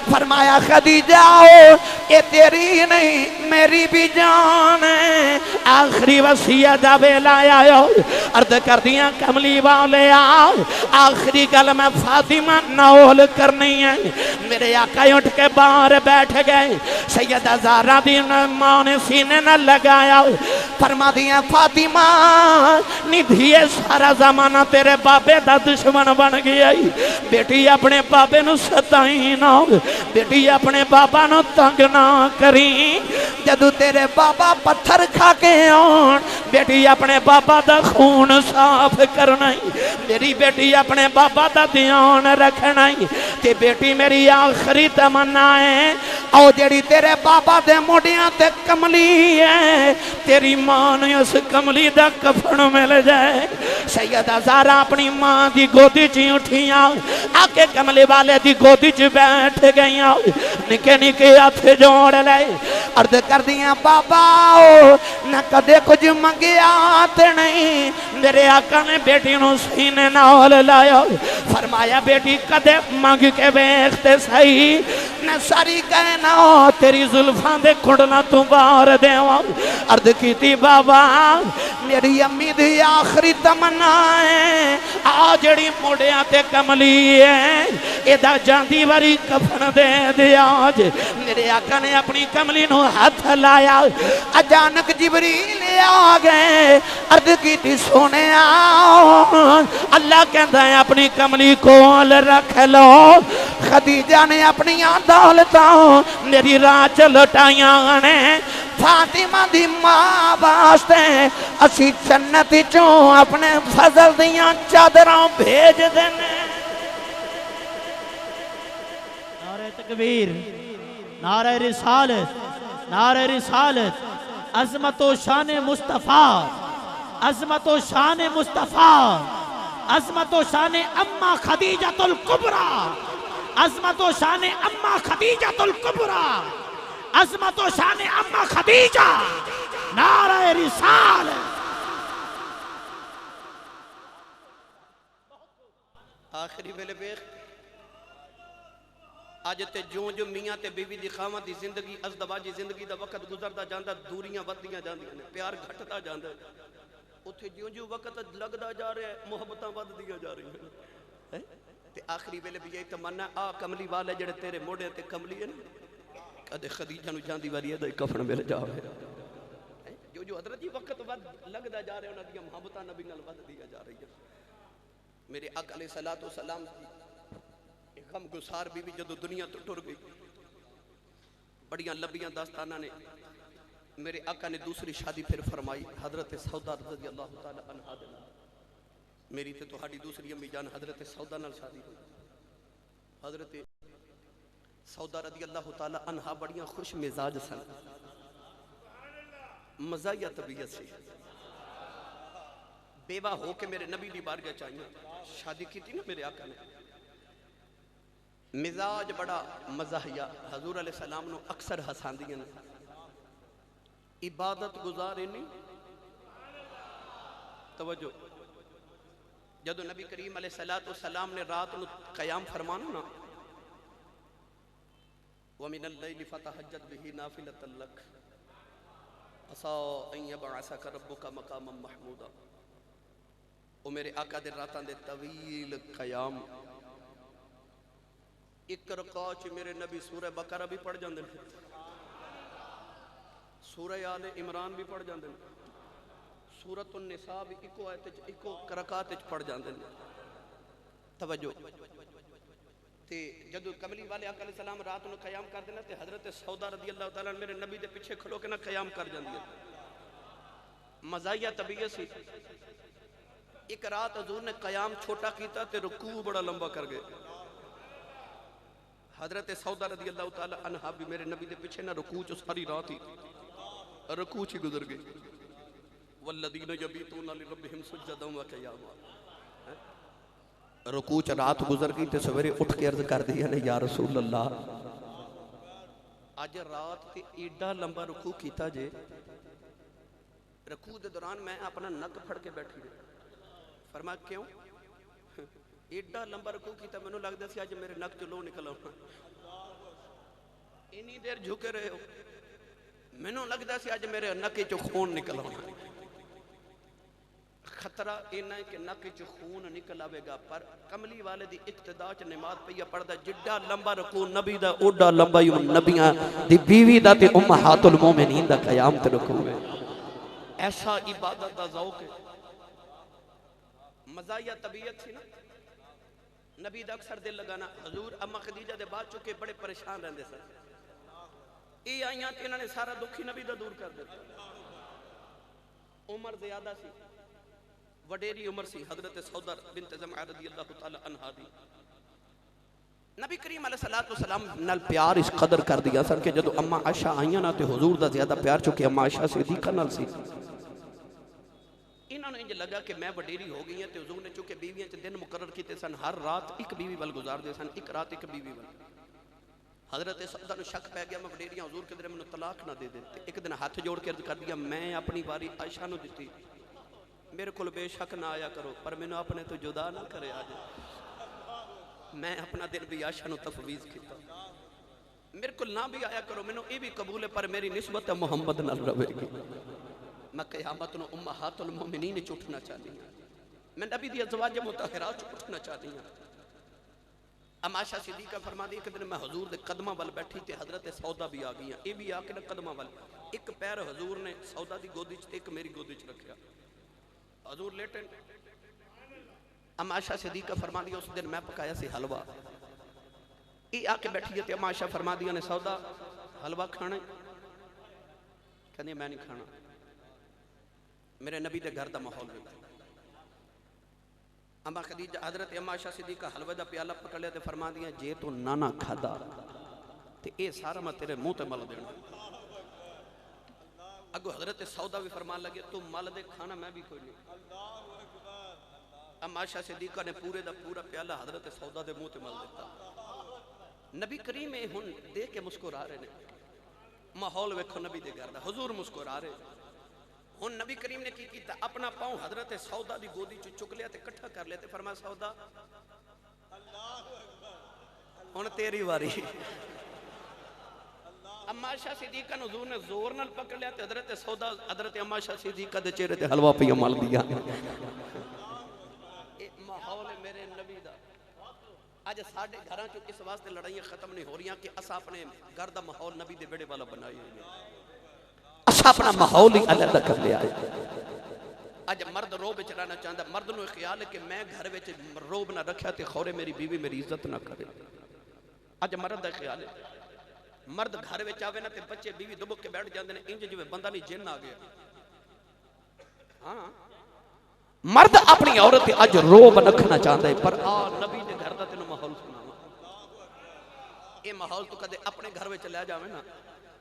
फरमाया खदीजा ये तेरी नहीं मेरी भी जान है। आखिरी वसीयत वेला आया अर्ज कर दिया कमली वाले आओ आखिरी गल मैं फातिमा नौल करनी है। मेरे आका उठ के बाहर बैठ गए। सैयदा ज़हरा दी मां ने सीने न लगाया, फरमा दिया फातिमा निधिए सारा जमाना तेरे बाबे दा दुश्मन बन गया। बेटी अपने बाबे नु सताई ना, बेटी अपने बाबा नु तंग ना करी। जदू तेरे बाबा पत्थर खा के आन बेटी अपने बाबा दा खून साफ करना, मेरी बेटी अपने बाबा दा ध्यान रखना। ते बेटी मेरी आखिरी तमन्ना है आओ जेड़ी तेरे बाबा दे मोडियां ते कमली है, तेरी मां ने उस कमली दा कफन मिल जाए। सैयदा ज़हरा अपनी मां दी गोदी च उठियां, आके कमले वाले दी गोदी च बैठ गई। निके निके हाथ जोड़ ले अर्ज कर दिया बाबा न कदे कुछ मंगिया ते नहीं। मेरे आका ने बेटी नु सीने नाल लाया, फरमाया बेटी कदे मंग के वेखते सही न सारी कहना तेरी जुल्फां दे कुंडला तू बाहर देवा। अर्ज की बाबा मेरी अम्मी दी आखिरी तमन्ना है आ जड़ी मोड़िया ते कमली है एदा जांदी वारी कफन दे दे। आज मेरे आका ने अपनी कमली नु हाथ लाया, अचानक जिबरील आ गए। अर्ज की सोने अल्लाह कहता है अपनी कमली कोल रख लो। खदीजा ने अपनी दौलतां मेरी राह च लुटाइया ने। फातिमा दी मां वास्ते असी जन्नत चों अपने फजल दियां चादरां भेज देने। नारे तकबीर, नारे रिसालत, नारे रिसालत। अज़मत व शान मुस्तफ़ा, अज़मत व शान मुस्तफ़ा, अज़मत व शान अम्मा खदीजतुल कुबरा, अज़मत व शान अम्मा खदीजतुल कुबरा, अज़मत व शान अम्मा खदीजा। नारे रिसालत। आखिरी वेले वेख अज ते जो जो मियाँ ते बीवी दी खावां दी जिंदगी अज़दवाजी जिंदगी दा वक्त गुजरदा जांदा, दूरियां वधदियां जांदियां ने, प्यार घटदा जांदा, उत्थे जो जो वक्त लगदा जा रहा है मुहब्बतां वधदियां जा रही हैं। ते आखिरी वेले भी यही तमन्ना आ कमली वाले जेड़े तेरे मोढ़े ते कमली है ना, कदे खदीजा नु जांदी वारी एदा कफन मिल जावे। जो जो हजरत जी वक्त वध लगदा जा रहा उन्हां दी मुहब्बतां नबी नाल वधदियां जा रही। मेरे आका अलैहिस्सलातु वस्सलाम गम गुसार बीवी जदों दुनिया तो टुर गई, बड़ियां लंबियां दास्ताना ने मेरे आका ने दूसरी शादी फिर फरमाई हजरत सौदा रज़ी अल्लाह तआला अन्हा दे नाल। मेरी ते तुहाडी दूसरी अम्मी जान हजरत सौदा नाल शादी हुई। हजरत सौदा रज़ी अल्लाह तआला अन्हा बड़ियां खुश मिजाज सन, मज़ाहिया तबीयत सी। बेवा हो के मेरे नबी दी बारगाह च आईयां, शादी की थी ना मेरे आका ने। मिजाज बड़ा मज़ाहिया, हजूर अलैहि सलाम नु अक्सर हसांदियां ने। इबादत गुजार नहीं तवज्जो, जदों नबी करीम अलैहिस्सलातु वस्सलाम ने रात नु क़याम फरमाना ना, व मिनल लैलि फतहज्जद बिही नाफिलतन लक असा अन यबअसक रब्बुका मकामम महमूदा। ओ मेरे आका दे रातां दे तवील क़याम, एक रकात च मेरे नबी सूरह बकरा भी पढ़ जांदे ने, सूरह आले इमरान भी पढ़ जाते हैं, सूरत निसा भी इको आयत इको रकात पढ़ जाते हैं। तवज्जो ते जदों कमली वाले आका अलैहि सलाम रात को क़याम करते हैं तो हजरत सौदा रज़ी अल्लाह तआला मेरे नबी के पिछे खलो के ना क़याम कर जाती है। मज़ाहिया तबीयत सी। एक रात हजूर ने क़याम छोटा किया तो रुकू बड़ा लंबा कर गए। हजरत सौदा रज़ी अल्लाह तआला अन्हा भी मेरे नबी के पिछे ना रुकू च सारी रात ही रुकू च गुजर गई। वल्लज़ीना यबीतूना लिरब्बिहिम सुज्जदन व क़ियामा, रुकू च रात गुजर गई तो सवेरे उठ के अर्ज कर दिया ने या रसूल अल्लाह अज रात ते एडा लंबा रुकू किया जे, रुकू के दौरान मैं अपना नक फड़ के बैठी रही। फरमा क्यों एडा लंबा रुकू किया, मैनू लगता सी अज मेरे नक च लो निकल आउणा। इन्नी देर झुके रहे हो, मैनू लगता सी अज मेरे नक चो खून निकल आना। खतरा इन्ना है कि नक च खून निकल आवेगा, पर कमली वाले दी इक्तदा च नमाज पई पढ़दा जिड्डा लंबा रुकू नबी दा ओडा लंबा ही नबियां दी बीवी दा ते उम्महातुल मोमिनीन दा क़याम ते रुकू है। ऐसा इबादत दा ज़ौक़ है। मज़ाहिया तबीयत थी ना नबी दा अक्सर दिल लगाना। हजूर अम्मा खदीजा दे बाद चुके बड़े परेशान रहंदे सन। ये आईयां ते इन्हां ने सारा दुखी नबी दा दूर कर दिता। उम्र ज़्यादा सी, वडेरी उम्र सी हजरत सौदा बिन्त ज़मआ रज़ी अल्लाह तआला अन्हा दी। नबी करीम अलैहिस्सलातु वस्सलाम नाल प्यार इस कदर कर दिया सन कि जदों अम्मा आयशा आईयां ना ते हुजूर दा ज़्यादा प्यार चुके अम्मा आयशा सिद्दीक़ा नाल सी। इन्होंने इंज लगा कि मैं वडेरी हो गई है तो हुजूर ने चुके बीवियां च दिन मुकर्रर किए सन, हर रात एक बीवी वाल गुजारते सन, एक रात एक बीवी वाल। हजरत सौदा नूं शक पै गया मैं वडेरियां हुजूर किधरे मैनूं तलाक ना दे दे। एक दिन हाथ जोड़ के अर्ज कर दिया मैं अपनी बारी आयशा नूं दित्ती, मेरे को बेशक ना आया करो पर मैनू अपने तो जुदा ना करे। आज मैं अपना दिन भी आयशा नूं तफवीज़ किया, मेरे को ना भी आया करो, मैनू ये भी कबूल है पर मेरी निस्बत मुहम्मद नाल रहेगी। मैं क़यामत नूं उम्महातुल मोमिनीन च उठना चाहती हूँ, मैं नबी दी अज़वाज मुतहरात च उठना चाहती हूँ। अम्मा आयशा सिद्दीक़ा फरमाती एक दिन मैं हजूर के कदमां वाल बैठी तो हजरत सौदा भी आ गई, ये भी आके ना कदमां वाल एक पैर हजूर ने सौदा की गोदी च एक मेरी गोदी च रखा। हजूर लेटे। अम्मा आयशा सिद्दीक़ा फरमाती उस दिन मैं पकाया सी हलवा, ये आके बैठी है तो अम्मा आयशा फरमादियां ने सौदा हलवा खाना, कहती मैं नहीं खाना। मेरे नबी के घर का माहौल है। अम्मा खदीजा हजरत अम्मा आयशा सिद्दीक़ा हलवे का प्याला पकड़ लिया तो फरमादियां जे तू ना खादा तो ये सारा मैं तेरे मुंह ते मल देना। अगो हजरत सौदा भी फरमान लगे तू मल दे खाना मैं भी कोई नहीं। अम्मा आयशा सिद्दीक़ा ने पूरे दा पूरा प्याला हजरत सौदा के मुंह ते मल दिता। नबी करीम हुण देख के मुस्कुरा रहे ने, माहौल वेखो नबी के घर का, हुजूर मुस्कुरा रहे। हुण नबी करीम ने की किया अपना पाँव हजरत सौदा की गोदी च चुक लिया, इकट्ठा कर लिया, फरमाया सौदा हुण तेरी वारी। अम्मा आयशा सिद्दीक़ा नूं हुजूर ने जोर नाल पकड़ लिया, हजरत सौदा हजरत अम्मा आयशा सिद्दीक़ा दे चेहरे ते हलवा पिया मल दिया। माहौल है मेरे नबी दा। अज साडे घरां च इस वास्ते लड़ाइयां खत्म नहीं हो रही कि असा अपने घर का माहौल नबी दे बेड़े वाला बनाई हुई है। अपना माहौल ही अलग कर लिया है। अज मर्द रोब च रहना चाहता, मर्द नूं ख्याल है कि मैं घर में रोब ना रखा तो खौरे मेरी बीवी मेरी इज्जत ना करे। अज मर्द का ख्याल है, मर्द घर में आवे ना तो बच्चे बीवी दुबक के बैठ जाते हैं, इंज जिवें बंदा नहीं जिन आ गया। हाँ, मर्द अपनी औरत अज रोब रखना चाहता है, पर आ नबी के घर का तेन माहौल सुनावा। ये माहौल तो कदे अपने घर में लै जावे ना,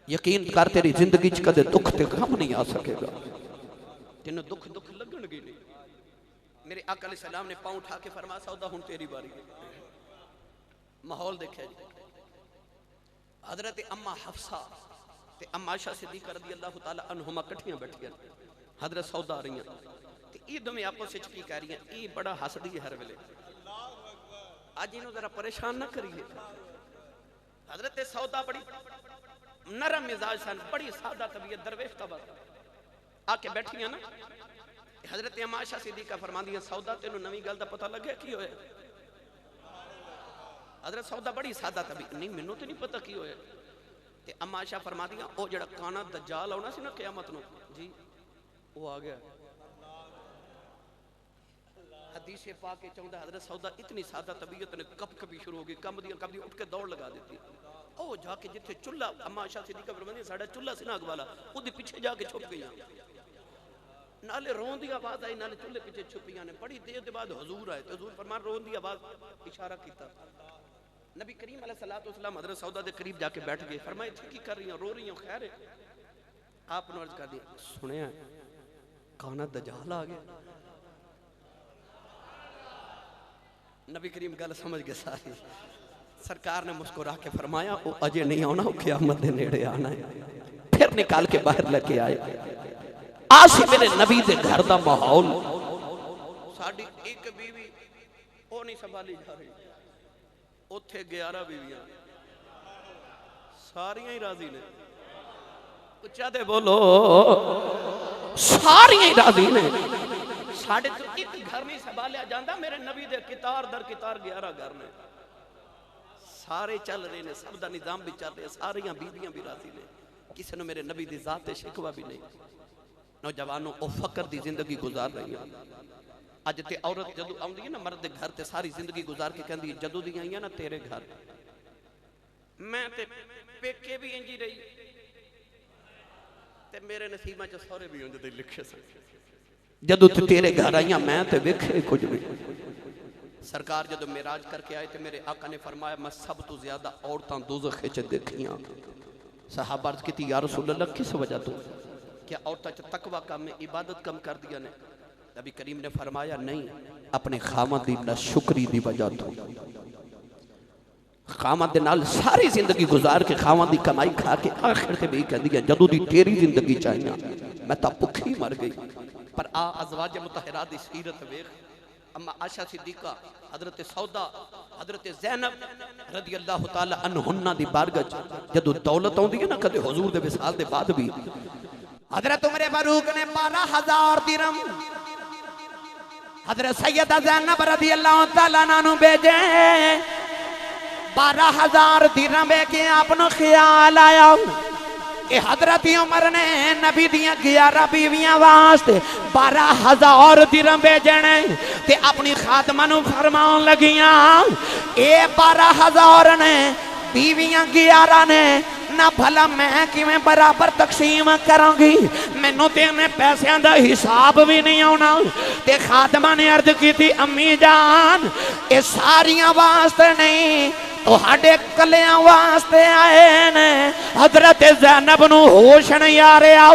यकीन कर तेरी जिंदगी च कदे दुख ते गम नहीं आ सकेगा। तेन दुख दुख लगणगे नहीं। मेरे आका अलैहिस्सलाम ने पांव उठा के फरमाया सौदा हुण तेरी बारी। माहौल देखिए जी, हजरत अम्मा हफ्सा ते अम्मा आयशा सिद्दीक़ा रज़ियल्लाहु ताला अन्हुमा कट्ठियां बैठियां, हजरत सौदा आ रही ते ये दोवें आपस विच की कह रही, ये बड़ा हसदी है हर वेले, अज इन्हूं जरा परेशान ना करिए। हजरत सौदा बड़ी नरम मिजाज सन, बड़ी सादा तबीयत, दरवेश तबीयत आके बैठियां ना। हजरत अम्मा आयशा सिद्दीक़ा फरमांदियां सौदा तेनू नवी गल दा पता लगे की होया? हजरत सौदा बड़ी सादा तबीयत, नहीं मैनू तो नहीं पता की होया। ते अम्मा आयशा फरमांदियां ओ जिहड़ा काना दज्जाल आउणा सी ना क़यामत नूं जी, वो आ गया। हदीस पाक के चाहता हजरत सौदा इतनी सादा तबीयत ने कभी शुरू हो गई, कम दी उठ के दौड़ लगा देती। ओ जाके जिथे चुल्ला, अम्मा आयशा सिद्दीक़ा फरमांदी साडा चुल्ला सी ना अग वाला, उहदे पीछे जाके छुप गई, नाले रोन दी आवाज आई, नाले चुल्ले पीछे छुपियां ने। बड़ी देर के बाद हुजूर आए तो हुजूर फरमान रोन दी आवाज इशारा किया। नबी करीम अलैहिस्सलातु वस्सलाम हजरत सौदा के करीब जाके बैठ गए, फरमाया इत्थे की कर रही हो, रो रही हो, खैर है? आपने अर्ज कर दी, सुनिया काना दज्जाल आ गया। नबी करीम गल समझ गए सारी। सरकार ने मुस्कुरा के फरमाया वो अजे नहीं आना, वो क़यामत के नेड़े आना है। फिर निकाल के बाहर लेके आए। आज मेरे नबी के घर का माहौल, साडी एक बीवी वो नहीं संभाली जा रही, उत्थे 11 बीवियां, सारियां ही राजी ने। उच्चा ते बोलो, सारियां ही राजी ने। साढ़े तो एक घर नहीं संभालिया जाता, मेरे नबी दे कितार दर कितार 11 घर ने, सारे चल रहे ने, सब का निजाम भी चल रहा, सारियां बीबियां भी राजी ने, किसी ने मेरे नबी की जात शिकवा भी नहीं। नौजवानों वो फकर की जिंदगी गुजार रही है। अज ते औरत जदों आउंदी है ना मर्द के घर ते सारी जिंदगी गुजार के कहती जदों दी आई ना तेरे घर, मैं ते पेके भी इंजी रही ते मेरे नसीबा च सौरे भी उंज दे लिखे सन। जदों ते तेरे घर आई मैं ते वेखे कुछ नहीं। सरकार जदों मेराज करके आए तो मेरे आका ने फरमाया मैं सब तो ज्यादा औरतां दोज़ख च देखियां। सहाबा अर्ज कीती या रसूल अल्लाह किस वजह तो, क्या औरतां च तकवा कम है, इबादत कम कर दिया ने? नबी करीम ने फरमाया नहीं, अपने खामद दी नाशुक्री दी वजह तो। खामद दे नाल सारी जिंदगी गुजार के खामद दी कमाई खा के आखिर ते भी कहदी है जदों दी तेरी जिंदगी चाहिए मैं तां भुखी मर गई। पर आ अज़वाज मुतहरात दी सीरत वेख। अम्मा आयशा सिद्दीक़ा, हजरत सौदा, हजरत ज़ैनब रज़ियल्लाहु ताला अन्हुन्ना दी बारगाह जदों दौलत आउंदी है ना कदे हुजूर दे विसाल दे बाद भी, हजरत उमर फारूक ने 12,000 दिरहम हजरत सैयदा ज़ैनब रज़ियल्लाहु ताला अन्हा नु भेजे। 12,000 दिरहम के आपनो ख्याल आया कि हजरत उमर ने नबी दियां 11 बीवियां वास्ते 12,000 दिरहम भेजने ते अपनी खादमा नु फरमाउन लगियां ए 12,000 ने बीवियां 11 ने ना भला मैं किवें बराबर तकसीम करांगी, मैनू ते इन्हें पैसों का हिसाब भी नहीं आना। ते खादमा ने अर्ज की अम्मी जान ये सारियां वास्ते नहीं तुहाडे कलियां वास्ते आए ने। हजरत ज़ैनब नू होश नहीं आ रहा,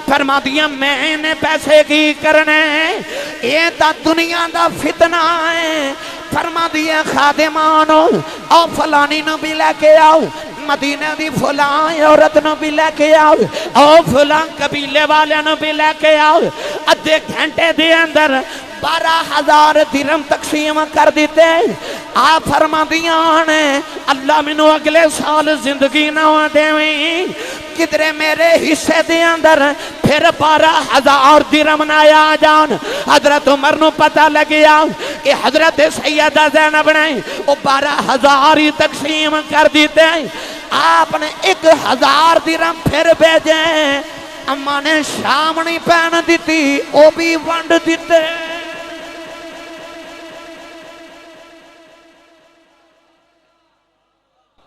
फरमादियां मैं इन्हें पैसे की करने, ये तां दुनिया दा फितना है। फरमादियां खादिमानो आओ फलानी नू भी लेके आओ, मदीने दी फलां औरत नू भी लेके आओ, आओ फलां कबीले वाले नू भी लेके आओ। अद्धे घंटे दे अंदर 12,000 दिरहम तकसीम कर दिते। आ फरमादियां ने अल्लाह मैनू अगले साल जिंदगी ना देवी, किधरे मेरे हिस्से दे अंदर फिर 12,000 दिरहम ना आ जान। हजरत उमर नू पता लग गया कि हजरत सैयदा ज़ैनब ने वो 12,000 ही तकसीम कर दिते। आपने 1,000 दिरहम फिर भेजे। अम्मा ने शाम नहीं पहन दी, वो भी वंड दिते।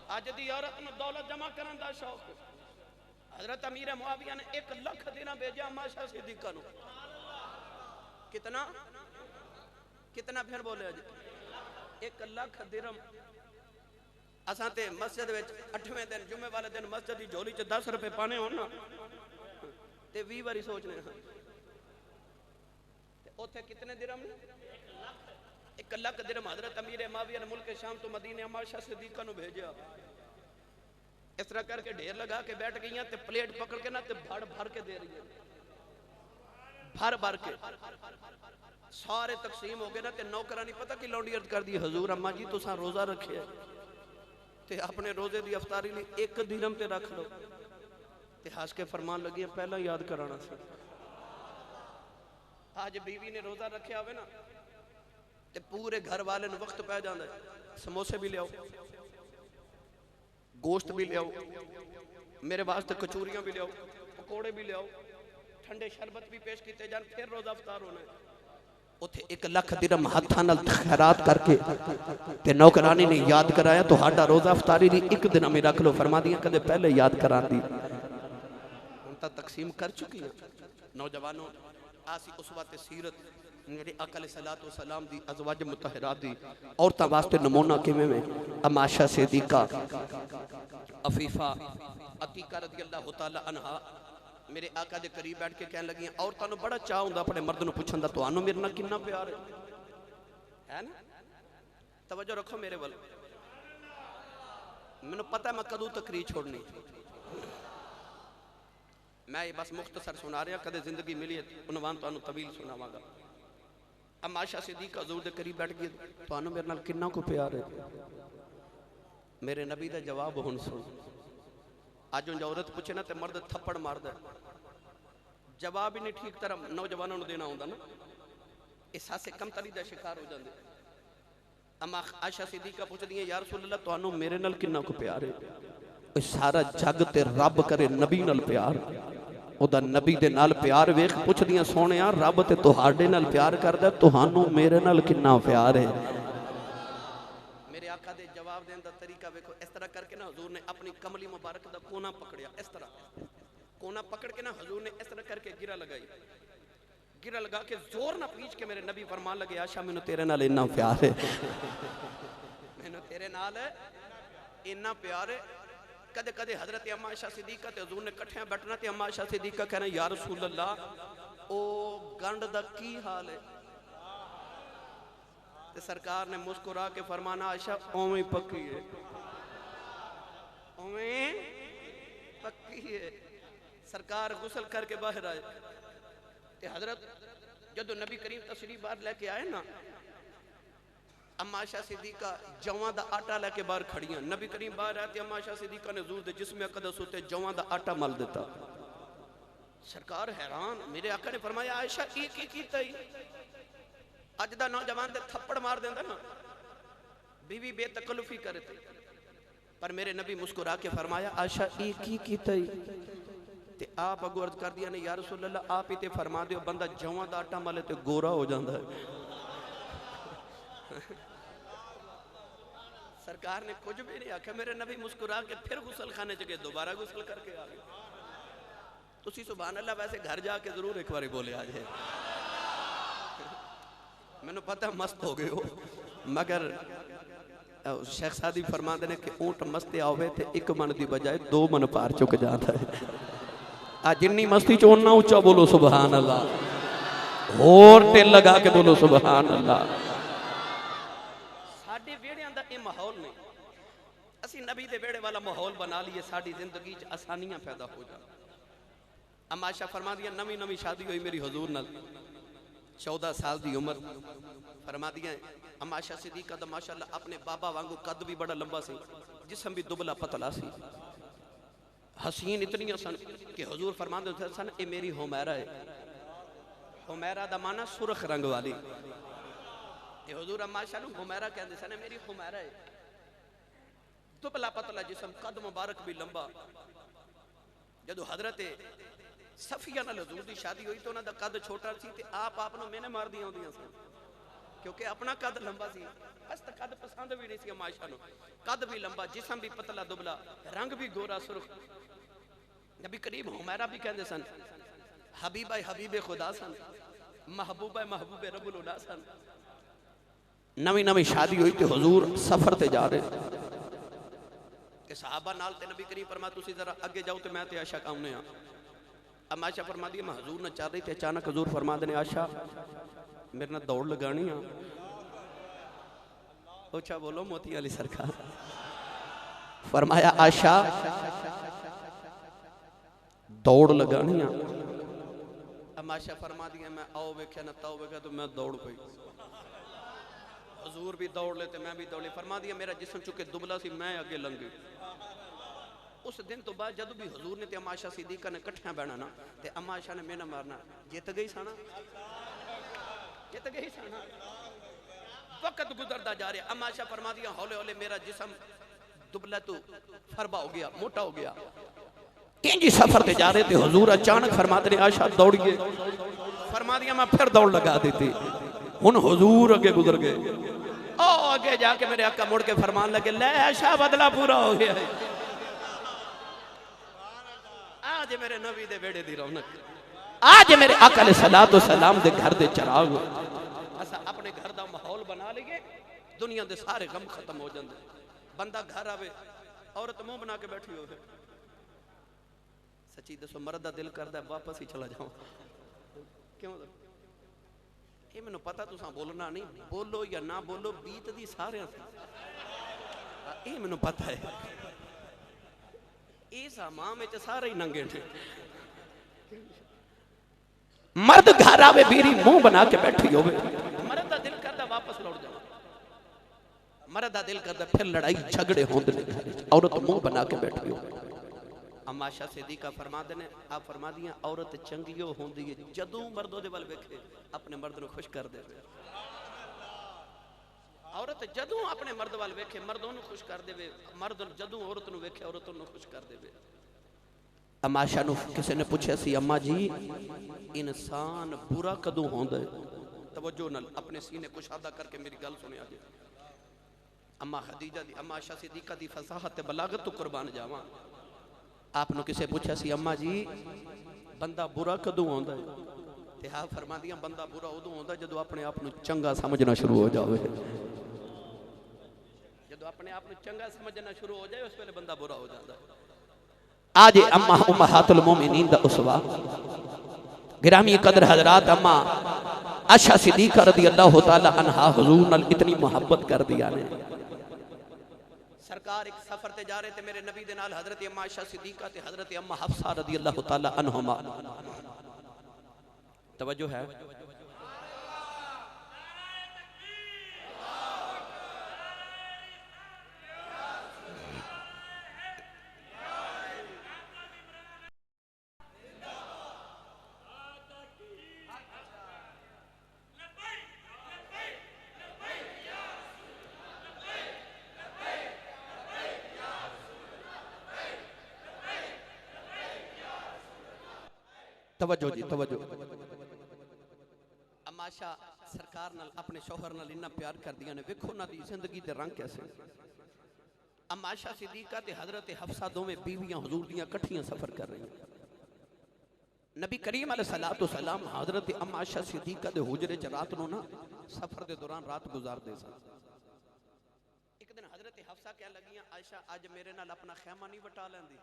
अज दी औरत नूं दौलत जमा करन दा शौक। हजरत अमीर मुआविया ने 1 लाख दिना भेजा अम्मा शाह सिद्दीका नूं। कितना कितना फिर बोले अज 1 लाख दिरहम। असां ते मस्जिद विच 8वें दिन जुम्मे वाले दिन मस्जिद की झोली च 10 रुपए पाने हो ना ते 20 बारी सोचने हां ते ओथे कितने दिरहम ने 1 लाख दिरहम। हजरत अमीर मुआविया ने मुल्क शाम तो मदीने अम्मा शाह सिद्दीका नूं भेजा। इस तरह करके ढेर लगा के बैठ गई ते प्लेट पकड़ के ना ते भर भर के दे रही है, भर भर के सारे तकसीम हो गए ना ते नौकरा नहीं पता कि लौंडी अर्ज कर दी, हजूर अम्मा जी तुसां रोजा रखे ते अपने रोजे की अफतारी लिए 1 दिरहम ते रख लो। ते हस के फरमान लगी पहला याद कराना सी। आज बीवी ने रोजा रखे आवे ना ते पूरे घर वाले नूं वक्त पै जांदा है, समोसे भी लियाओ, गोश्त भी लियाओ, मेरे वास्ते कचूरियां भी लियाओ, पकौड़े भी लियाओ, ठंडे शरबत भी पेश किए जान, फिर रोजा अफतार होना है। उथे 1 लाख दिरहम हाथां नाल खैरात करके ते नौकरानी ने याद कराया तो हाडा रोजा अफतारी दी 1 दिन में रख लो। फरमा दिया कदे पहले याद करा दी, हुण तां तकसीम कर चुकी है। नौजवानों आसी उस वास्ते सीरत मेरे आका अलैहिस्सलातु वस्सलाम दी अज़वाज मुतहरात दी औरतां वास्ते नमूना किवें में अम्मा आयशा सिद्दीका, अफीफा, अतीका रज़ियल्लाहु तआला अन्हा मेरे आका दे करीब बैठ के कहने लगी औरतां नूं बड़ा चाह हुंदा अपने मर्द नूं पुछण दा, तुहानूं मेरे नाल किन्ना प्यार है ना? तवज्जो रखो मेरे वल, मैनूं पता है मैं कदों तकरीर छोड़नी, मैं ये बस मुख्तसर सुना रहा, कदे जिंदगी मिली है उन्वान तुहानूं तवील सुनावांगा। अम्मा आयशा सिद्दीका हज़ूर दे करीब बैठ गई, तुहानूं मेरे नाल किन्ना को प्यार है? मेरे नबी दा जवाब हुण सुन। अज उंज औरत पूछे ना तो मर्द थप्पड़ मारदा, जवाब ही नहीं ठीक तरह नौजवानों को देना होंदा ना, इस हासे कमतरी का शिकार हो जाते। अम्मा आयशा सिद्दीका पूछदी है या रसूल अल्लाह तुहानूं मेरे नाल किन्ना को प्यार है? सारा जग ते रब करे नबी नाल प्यार, ओदा नबी दे नाल प्यार वेख पुछदियां सोहणिया रब ते तुहाडे नाल प्यार करदा, तुहानूं मेरे नाल किन्ना प्यार है? मेरे आका दे जवाब देने का तरीका देखो, इस तरह करके ना हजूर ने अपनी कमली मुबारक का कोना पकड़िया, इस तरह कोना पकड़ के ना हजूर ने इस तरह करके गिरा लगाई, गिरा लगा के जोर ना पीछ के मेरे नबी फरमान लगे आयशा मैनू तेरे नाल इन्ना प्यार है, मैनू तेरे नाल इन्ना प्यार है। कदे कदे हजरत अम्मा आयशा सिद्दीका ते हजूर ने कट्ठियां बैठना ते अम्मा आयशा सिद्दीका कहना या रसूल अल्लाह ओ गंढ दा की हाल है? ते सरकार ने मुस्कुरा के फरमाना आयशा ओवें पक्की है, ओवें पक्की है। सरकार गुसल करके बाहर आए ते हजरत जदों नबी करीम तशरीफ बाहर लेके आए ना, अम्मा आयशा सिद्दीका जवां दा आटा लेके बाहर खड़ियां, नबी करीम बाहर आए ते अम्मा आयशा सिद्दीका ने हजूर दे जिस्म अक़दस उते जवां दा आटा मल दिता। सरकार हैरान, मेरे आका ने फरमाया आयशा की कीता ही? अज दा नौजवान ते थप्पड़ मार देंदा ना, बीवी बेतकल्लुफी करे थे, पर मेरे नबी मुस्कुरा के फरमाया आयशा की कीता ही? ते आप अगो अर्ज कर दिया ने या रसूल अल्लाह आप ही ते फरमा दियो बंदा जवां दा आटा मले ते गोरा हो जाता है। सरकार ने कुछ भी नहीं आख्या, मेरे नबी मुस्कुरा के फिर गुसल खाने च गए, दोबारा गुसल करके आ गए। तुसी सुभान अल्लाह वैसे घर जाके जरूर एक बार बोले आज है, मैंने पता मस्त हो गए हो, मगर शेख सादी फरमाते ने कि ऊंट मस्त आवे ते 1 मन की बजाय 2 मन पार चुक जाता है। आ जिन्नी मस्ती च उन्ना उच्चा बोलो सुभान अल्लाह, होर टिल लगा के बोलो सुभान अल्लाह। साडे वेड़ियां दा ये माहौल नहीं, असी नबी दे वेड़े वाला माहौल बना लिए, साडी जिंदगी च आसानियां पैदा हो जाए। अम्मा आयशा फरमा दिया नवी नवी शादी हुई मेरी हजूर नाल, 14 साल की उम्र, फरमा दिया अम्मा आयशा सिद्दीका दा माशाअल्लाह अपने बाबा वांगू कद भी बड़ा लंबा सी, जिस्म भी दुबला पतला सी, हसीन इतनियां सन कि हजूर फरमाते सन ये मेरी हुमैरा है। हुमैरा दा माना सुरख रंग वाली, ये हजूर अम्मा आयशा नूं हुमैरा कहंदे सन, मेरी हुमैरा है। दुबला पतला जिस्म, कद मुबारक भी लंबा। जदों हजरत सफिया नाल हजूर दी शादी हुई तो उन्होंने कद छोटा सी ते आप नूं मेहने मारदियां आउंदियां सन क्योंकि अपना कद लंबा सी। बस कद पसंद भी नहीं सी अम्मा आयशा नूं। कद भी लंबा, जिसम भी पतला दुबला, रंग भी गोरा सुर्ख। नबी करीम हुमैरा भी कहते सन हबीबा हबीबे खुदा सन, महबूबा महबूबे रब्बुल उला सन। नवी नवी शादी हुई तो हजूर सफर ते जा रहे ते सहाबा नाल ते नबी करीम फरमा तुसी जरा अगे जाओ तो मैं ते आयशा आउने आ। अम्मा आयशा फरमा दी मैं हजूर ने चल रही थे, अचानक हजूर फरमा देने आयशा मेरे नाल दौड़ लगानी आ। अच्छा बोलो मोती अली सरकार। फरमाया आयशा दौड़ लगानी आ। अम्मा आयशा फरमा दी मैं आओ वेख्या ना ताओ वेख्या तो मैं दौड़ पई। हजूर भी दौड़ ले ते मैं भी दौड़ी। फरमा दिया मेरा जिस्म चुके दुबला सी मैं अगे लंघी। उस दिन तो बाद जब भी हजूर ने ते अम्मा आयशा सिद्दीका ने कट्ठियां बहना ना ते अम्मा आयशा ने मेना मारना जित गई साना, जित गई साना। वक्त गुजरता जा रहा। अम्मा आयशा फरमा दिया हौले हौले मेरा जिस्म दुबला तो फरबा हो गया, मोटा हो गया। इंजी सफर ते जा रहे थे हजूर अचानक फरमा दे आयशा दौड़िए। फरमा दिया मैं फिर दौड़ लगा दी थी। हुन हुजूर अगे गुजर गए। ओ आगे जाके मेरे आका मुड़ के फरमान लगे ले आयशा बदला पूरा हो गया है। आज मेरे नबी दे बेड़े दी रौनक, आज मेरे आका ने सलात व सलाम दे घर दे चिराग। असा अपने घर दा माहौल बना लिए दुनिया दे सारे गम खत्म हो जाते। बंदा घर आवे औरत मुंह बना के बैठी हो, सच्ची दसो मर्द दा दिल करदा वापस ही चला जाऊं। क्यों ये मैनू पता तुसा बोलना नहीं, बोलो या ना बोलो बीत दी सारे ये मैनू पता है। इस मां में सारे ही नंगे थे। मर्द घर आवे बीरी मुंह बना के बैठी होवे, मर्द दा दिल करदा वापस लौट जाओ। मर्द दा दिल करदा फिर लड़ाई झगड़े होंदे ने, औरत मुंह बना के बैठी हो। अम्मा आयशा सिद्दीका फरमा देने आप फरमा दियां औरत चंगी होंदी है जदों मर्द दे वल वेखे अपने मर्द नूं खुश कर दे। औरत जदों अपने मर्द वाल वेखे मर्द उन्हें खुश कर दे, मर्द जदों औरत नूं वेखे औरत उन्हें खुश कर दे। अम्मा आयशा नूं किसी ने पूछा सी अम्मा जी इंसान बुरा कदों होंदा है? तवज्जो नाल अपने सीने कुशादा करके मेरी गल सुनिया जी। अम्मा खदीजा दी अम्मा आयशा सिद्दीका दी फसाहत ते बलागत तो कुर्बान जावां। आपने किसे पूछा सी अम्मा जी बंदा बुरा कदों होंदा है? ते हाँ फरमा दिया बंदा बुरा उदों होंदा जदों अपने आप नूं चंगा समझना शुरू हो जाए। जदों अपने आप नूं चंगा समझना शुरू हो जाए उस वेले बंदा बुरा हो जाता है। आज अम्मा उम्महातुल मोमिनीन दा उसवा गिरामी कदर हजरात अम्मा आयशा सिद्दीका रज़ियल्लाहु ताला अन्हा हुजूर नाल इतनी मोहब्बत कर दिया ने। सरकार एक सफर ते जा रहे थे मेरे नबी दे नाल हजरत अम्मा आयशा सिद्दीका ते हजरत अम्मा हफ्सा रज़ियल्लाहु ताला अन्हुमा। तवज्जो है। तवज्जो जी तवज्जो। अम्मा आयशा सरकार नाल अपने शौहर नाल इन्ना प्यार कर दिया ने, वेखो ना दी जिंदगी दे रंग कैसे। अम्मा आयशा सिद्दीका ते हजरत हफ्सा दोवें बीवियां हुजूर दियां इकट्ठियां सफर कर रही। नबी करीम अलैहिस्सलातु वस्सलाम हजरत अम्मा आयशा सिद्दीका दे हुजरे च रात नूं ना सफर दे दौरान रात गुजारदे सन। एक दिन हजरत हफ्सा कह लगियां आयशा अज मेरे नाल अपना खैमा नहीं वटा लैंदी।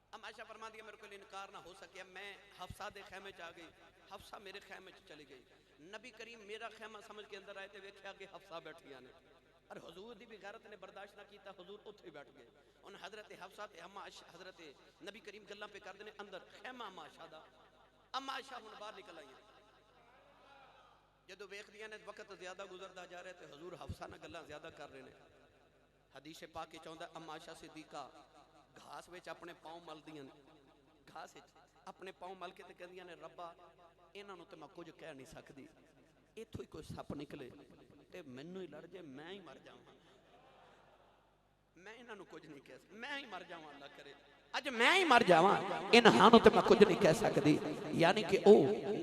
अम्मा आयशा फरमा दिया मेरे को इनकार ना हो सके। मैं हफ्सा दे खैमे च आ गई, हफ्सा मेरे खैमे च चली गई। नबी करीम मेरा खैमा समझ के अंदर आए थे, वेख्या कि हफ्सा बैठिया ने और हुजूर दी भी गैरत ने बर्दाश्त ना किया, हुजूर उत्थे बैठ गए। उन हजरत हफ्सा ते अम्मा आयशा हजरत नबी करीम गल्लां पे करदे ने अंदर खैमा अम्मा आयशा दा। अम्मा आयशा हुण बाहर निकल आईयां। जदों वेखदियां ने वक्त ज्यादा गुजरदा जा रहा है ते हुजूर हफ्सा नाल गल्लां ज्यादा कर रहे ने। हदीस पाक विच आउंदा अम्मा आयशा सिद्दीका घास विच अपने पाँव मलदियां ने, घास विच अपने पाँव मल के ते कहंदियां ने रब्बा इन्हां नूं ते मैं कुछ कह नहीं सकदी, इत्थों ही कोई सप निकले ते मैनू ही लड़ जाए मैं ही मर जावां, मैं इन्हां नूं कुछ नहीं कह सकदा, मैं ही मर जावां अल्लाह करे, अज मैं ही मर जावां इन्हां नूं ते मैं कुछ नहीं कह सकदी। यानी कि ओ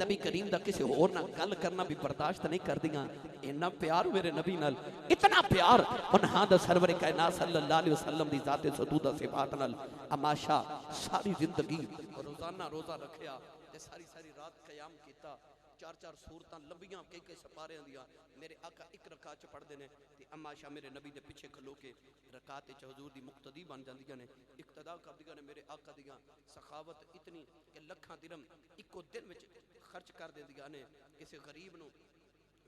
नबी करीम दा किसी होर नाल गल करना भी बर्दाश्त नहीं करदियां। इन्ना प्यार मेरे नबी नाल, इतना प्यार उन्हां दा सरवर कायनात सल्लल्लाहु अलैहि वसल्लम दी जाते सदूदा सिफात नाल। अमाशा सारी जिंदगी रोजाना रोजा रखिया ते सारी सारी रात क़याम कीता, चार चार सूरतां लंबियां कई सपारियां दियां मेरे आका एक रकात च पढ़दे ने ते अमाशा मेरे नबी दे पिछे खलो के रकात च हुजूर दी मुक्तदी बन जांदियां ने, इक्तदा करदियां ने मेरे आका दियां। सखावत इतनी कि लखां दिरहम इको दिन विच खर्च कर देंदियां ने, किसी गरीब नूं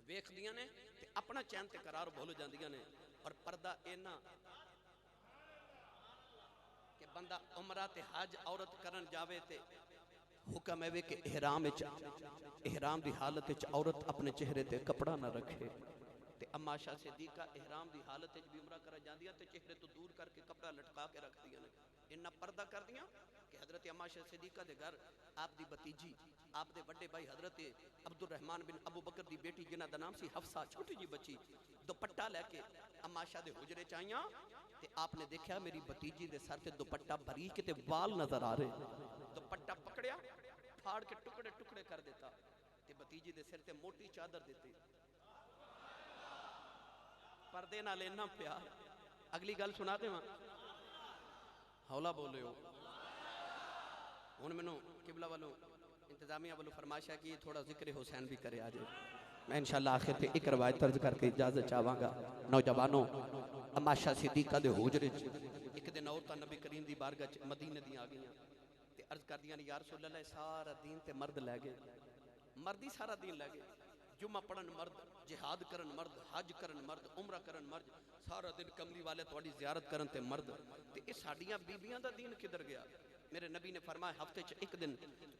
वेखदियां ने ते अपना चैन ते करार भुल जांदियां ने। और पर्दा इन्ना कि बंदा उमरा ते हज औरत करन जावे ते हुक्म है कि इहराम दी हालत च औरत अपने चेहरे ते कपड़ा ना रखे। ते अम्माशा सिद्दीका इहराम दी हालत च भी उमरा कर जांदियां ते चेहरे तो दूर करके कपड़ा लटका के रखदियां ने। इन्ना पर्दा करदियां कि हजरत अम्माशा सिद्दीका दे घर आप दी भतीजी आप दे बड़े भाई हजरत अब्दुल रहमान बिन अबू बकर दी बेटी जिन्हां दा नाम सी हफ्सा, छोटी जी बच्ची दुपट्टा लेके अम्माशा दे हुजरे च आईयां ते आपने देखा मेरी भतीजी दे सर ते दुपट्टा बारीक ते वाल नजर आ रहे। दुपट्टा पकड़िया फाड़ के टुकड़े टुकड़े कर देता ते भतीजी दे सिर ते मोटी चादर देती। पर्दे नाल इन्ना प्यार। अगली गल सुना देवां, हौला बोलियो। हुण मैनू किबला वालों इंतजामिया वालों फरमाइश है कि थोड़ा जिक्र हुसैन भी करे आज। मैं इंशाअल्लाह आखिर ते एक रवायत तर्ज करके इजाजत चाहांगा। नौजवानों, अम्माशा सिद्दीका दे हुजरे च एक दिन औरतां नबी करीम दी बारगाह च मदीने दी आ गईयां ते अर्ज करदियां ने या रसूल अल्लाह सारा दीन ते मर्द लै गए, मर्द ही सारा दीन लै गए। जुम्मा पढ़न मर्द, जिहाद करन मर्द, हज करन मर्द, उमरा करन मर्द, सारा दिन कमली वाले तुहाडी ज़ियारत करन ते मर्द, ते ये साडियां बीबियां दा दीन किधर गया? मेरे नबी ने फरमाया हफ्ते च एक दिन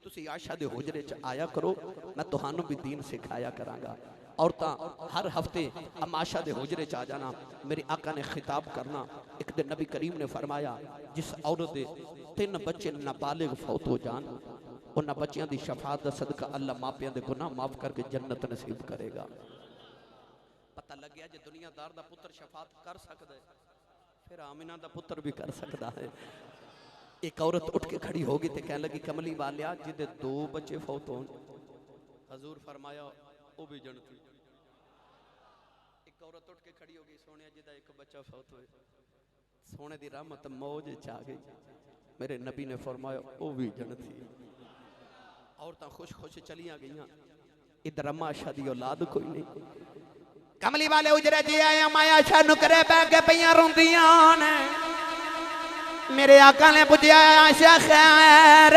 तुसी आयशा दे हुजरे च आया करो, मैं तुहानू भी दीन सिखाया करांगा। औरतां हर हफ्ते अम्माशा दे हुजरे च आ जाना, मेरे आका ने खिताब करना। एक दिन नबी करीम ने फरमाया जिस औरत दे 3 बच्चे नाबालिग फौत हो जान, उन्हां बच्चियां दी शफाअत दा सदका अल्लाह मापियां दे गुनाह माफ करके जन्नत नसीब करेगा। पता लग गया जे दुनियादार दा पुत्र शफाअत कर सकदा है, फिर आमिना दा पुत्र भी कर सकता है। एक औरत उठ के खड़ी होगी तो कहने लगी कमली वालिया जिदे 2 बच्चे फौत हो, हजूर फरमाया वो भी जन्नती। एक औरत उठ के खड़ी होगी, सोने जिदा 1 बच्चा फौत होए, सोने दी रहमत मौज च आ गई। मेरे नबी ने फरमाया वो भी जन्नती। औरतां खुश खुश चलियां गईयां। इधर अम्मा आयशा दी औलाद कोई नहीं। कमली वाले उजरे जी आए, माया आयशा नुकरे बह के पईयां रोंदियां ने। मेरे आका ने पूछा आयशा खैर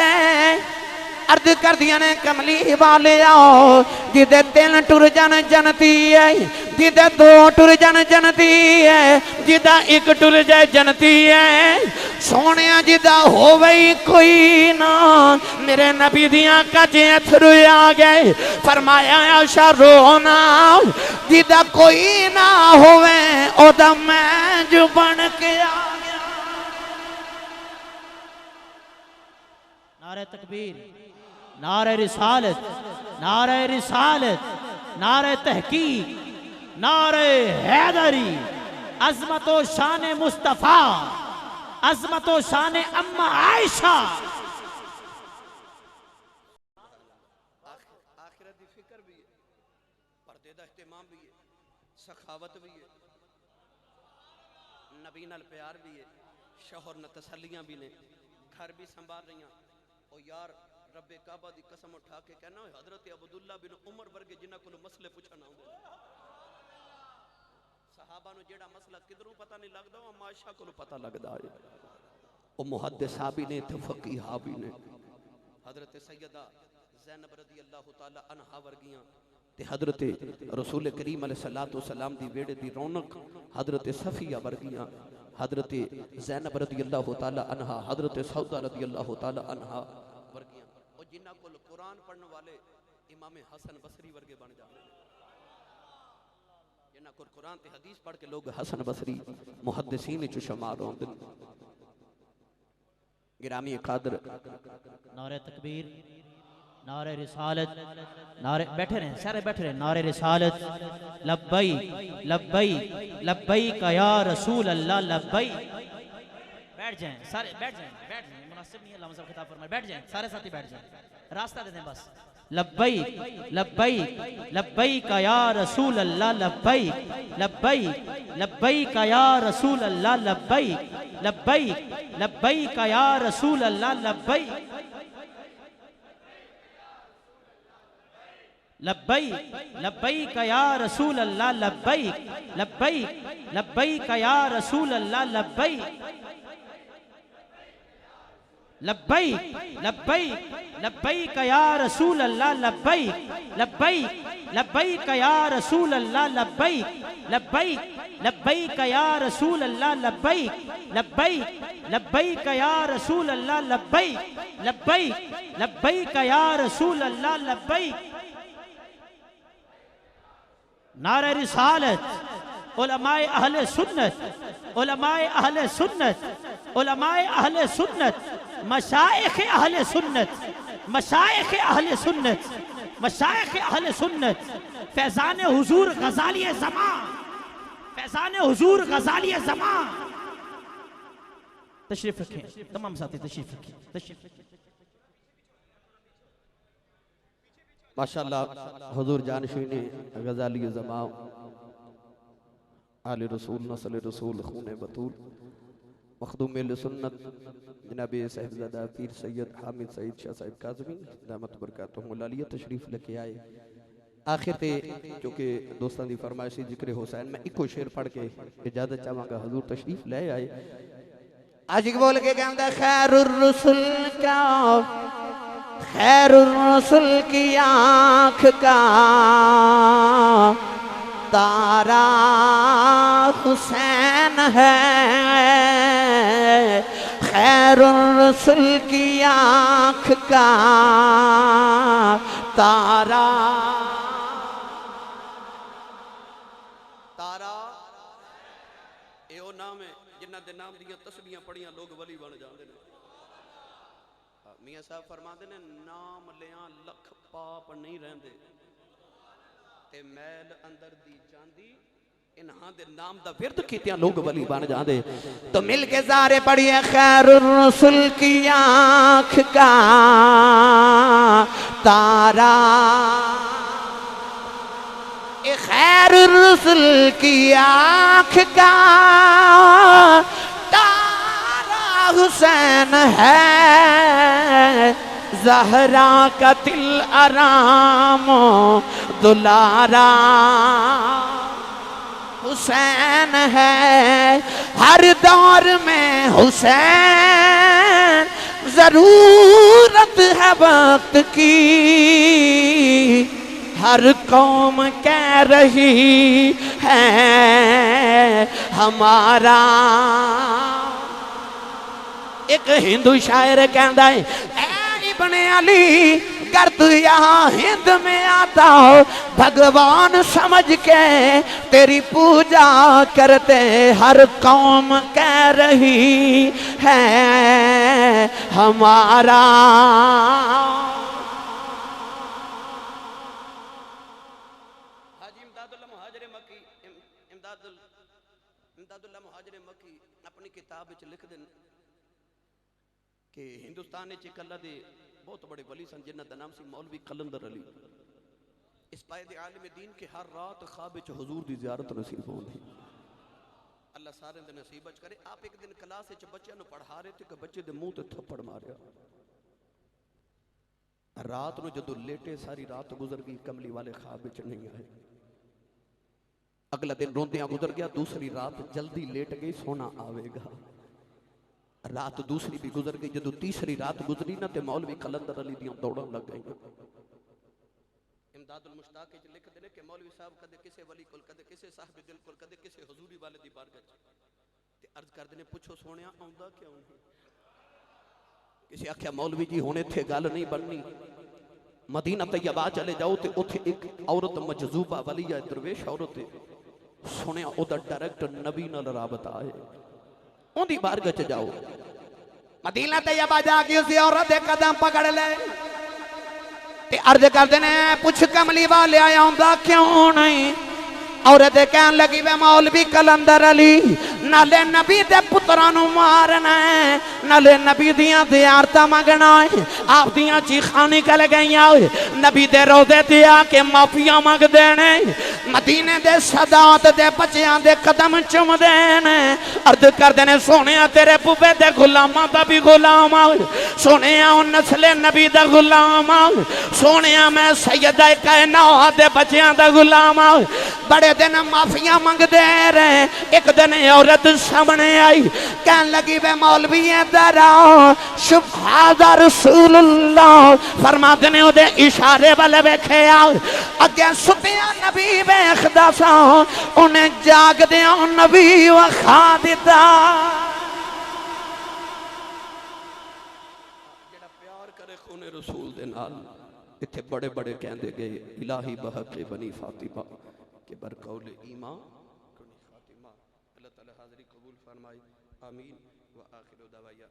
अर्ज कर दिया ने कमली वाले आओ जिदे 3 टुर जन जनती है, जिदे 2 टुर जन जनती है, जिदा 1 टुर जाए जनती है। सोने जिदा होवे कोई ना, मेरे नबी दियां कचे अथरू आ गए। फरमाया आयशा रोना, जिदा कोई ना होवे ओदा मैं जो बन के आ गया। नारे तकबीर, नारे रिसालत, नारे रिसालत, नारे तहकीक, नारे हैदरी। अजमत व शान मुस्तफ़ा, अजमत व शान अम्मा आयशा। आखिरत की फिक्र भी है, पर्दे दा इहतिमाम भी है, सखावत भी है, नबी नाल प्यार भी है, शौहर न तसल्लियां भी ने, घर भी संभाल रही। ओ यार रब्बे काबा दी कसम उठा के कहना हजरत अब्दुल्ला बिन उमर वर्गे जिन्हां कोल मसले पुछण आउंदे सहाबा नु जेड़ा मसला किधरों पता नहीं लगदा ओ माशा कोल पता लगदा है। ओ मुहद्दिसा भी ने ते फकीहा भी ने। हजरत सैयदा ज़ैनब रज़ी अल्लाह तआला अन्हा वर्गियां ते हजरत रसूल करीम अलैहिस्सलातु वस्सलाम दी वेड़े दी रौनक हजरत सफिया वर्गियां, हजरत ज़ैनब रज़ी अल्लाह तआला अन्हा, हजरत सौदा रज़ी अल्लाह तआला अन्हा वर्गियां। और जिन्हां कोल कुरान पढ़ने वाले इमाम हसन बसरी वर्गे बन जाते, जिन्हां कोल कुरान ते हदीस पढ़ के लोग हसन बसरी मुहद्दिसीन च शुमार होंदे। गिरामी कादर, नारे तकबीर, नारे रिसालत, नारे बैठे रहे सारे बैठे रहे। नारे रिसालत, लब्बई लब्बई लब्बई का या रसूल अल्लाह लब्बई बैठ जाएं सारे, बैठ जाएं, मुनासिब नहीं है, अल्लाह खिताब फरमाए, बैठ जाएं सारे साथी, बैठ जाएं, रास्ता दे दें बस। लब्बैक लब्बैक लब्बैक या रसूल अल्लाह, लब्बैक लब्बैक लब्बैक या रसूल अल्लाह, लब्बैक लब्बैक लब्बैक या रसूल अल्लाह, लब्बैक लब्बैक लब्बैक या रसूल अल्लाह, लब्बैक लब्बैक लब्बैक या रसूल अल्लाह, लब्बैक लब्बैक लब्बैक लब्बैक या रसूल अल्लाह, लब्बैक लब्बैक लब्बैक या रसूल अल्लाह, लब्बैक लब्बैक लब्बैक या रसूल अल्लाह, लब्बैक लब्बैक लब्बैक या रसूल अल्लाह, लब्बैक लब्बैक लब्बैक या रसूल अल्लाह, लब्बैक। नारे रिसालत, उलमाए अहले सुन्नत, उलमाए अहले सुन्नत, उलमाए अहले सुन्नत, मशाइख अहले सुन्नत, मशाइख अहले सुन्नत, मशाइख अहले सुन्नत, फैजान हुजूर गजाली ज़मान, फैजान हुजूर गजाली ज़मान। तशरीफ रखें तमाम साथी, तशरीफ रखें, तशरीफ रखें। माशाअल्लाह हुजूर जानशीन गजाली ज़मां, आले रसूल, नस्ल रसूल, खून बतूल, मखदूम सुन्नत जनाब साहिबजादा पीर सैयद हामिद सईद शाह साहिब काज़मी दामत बरकातुहुल आलिया तशरीफ लेके आए। आखिर ते चूँकि दोस्तों की फरमाइश जिक्र हुसैन, मैं इको शेर पढ़ के इजाजत चाहवागा, हजूर तशरीफ ले आए। आशिक बोल के कहता खैरुर रसूल का, खैरुर रसूल की आँख का तारा हुसैन है, खैरुर रसूल की आँख का तारा, तारा यो नाम है जिन्हां दे नाम दियां तस्बीहां पढ़ियां लोग वली बन जाते हैं। मियाँ साहब फरमाते ने नाम लिया लख पाप नहीं रहंदे ते मैल अंदर दी जांदी, इन्हां दे नाम दा विरद कीतियां लोग वली बन जाते। तो मिल के सारे पढ़िए खैरुर रसूल की आँख का तारा, ए खैरुर रसूल की आँख का तारा हुसैन है, ज़हरा का दिल आराम दुलारा हुसैन है, हर दौर में हुसैन जरूरत है वक्त की, हर कौम कह रही है हमारा। एक हिंदू शायर कहता है, ऐ इब्ने अली कर तू यहाँ हिंद में आता हो, भगवान समझ के तेरी पूजा करते, हर कौम कह रही है हमारा। हाजी इमदादुल्लाह मुहाजिर मक्की, इमदादुल्लाह मुहाजिर मक्की अपनी किताब विच लिख देन कि हिंदुस्तान च एक अल्लाह दे बहुत बड़े वली सन जिन्हां दा नाम सी मौलवी कलंदर अली। इस पायद आलिम दीन के हर रात ख्वाब विच हुजूर दी ज़ियारत नसीब होंदी। अल्लाह सारे दे नसीब च करे। आप एक दिन क्लास विच बच्चों नूं पढ़ा रहे थे कि बच्चे दे मुंह ते थप्पड़ मारिया। रात नूं जदों लेटे सारी रात गुजर गई, कमली वाले ख्वाब विच नहीं आए। अगला दिन रोंदियां गुजर गया, दूसरी रात जल्दी लेट गई, सोना आवेगा। रात दूसरी भी गुजर गई, जदों तीसरी रात गुजरी ना ते मौलवी कलंदर अली दियां दौड़ां लग गई। इमदादुल मुश्ताक च लिखदे ने कि मौलवी साहब कदे किसे वली कोल, कदे किसे साहिब दिल कोल, कदे किसे हुजूरी वाले दी बारगाह ते अर्ज करदे ने, पुछो सोहणिया आउंदा क्यों नहीं? किसी आख्या मौलवी जी हुण इत्थे गल नहीं बननी, मदीना तैयबा चले जाओ तो उत्थे एक औरत मजजूबा वली है, दरवेश औरत है, सुनिया ओदा डायरेक्ट नबी नाल राबता है, उनकी बारगाह च जाओ। मदीना तैयबा जाके उस औरत दे कदम पकड़ ले ते अर्ज करदे ने, पुछ कमली वाले आया क्यों नहीं? औरत कहन लगी वे मौलवी कलंदर अली नाले नबी दे पुत्रां नूं मारना है नाले नबी दियां ज़ियारतां मंगना है। आप दियां चीखां निकल गईयां नबी दे रोज़े ते आके माफियां मंगदे ने मदीने दे सदात दे बच्चियां दे कदम चुमदे ने अर्ज करदे ने सोहणिया तेरे बुबे दे गुलामां दा भी गुलाम आ सोहणिया नस्ले नबी दा गुलाम आ सोहणिया मैं सैयदा कायनात दे बच्चियां दा गुलाम आ। बड़े दिन माफिया मंगदे रहे एक दिन औरत सामने आई कहन लगी वे मौलवी इधर आओ सुभान रसूलुल्लाह फरमाते ने ओदे इशारे वाले वेखे आओ अगे सुतिया नबी वेखदा सा उन्हें जागदिया नबी वखा दिता। जेड़ा प्यार करे खूने रसूल दे नाल इत्थे बड़े बड़े कहंदे गए इलाही बहक़ बनी फातिमा के बरकौल ईमान अल्लाह ताला हाज़री कबूल फरमाए आमीन व आखिर दवाया।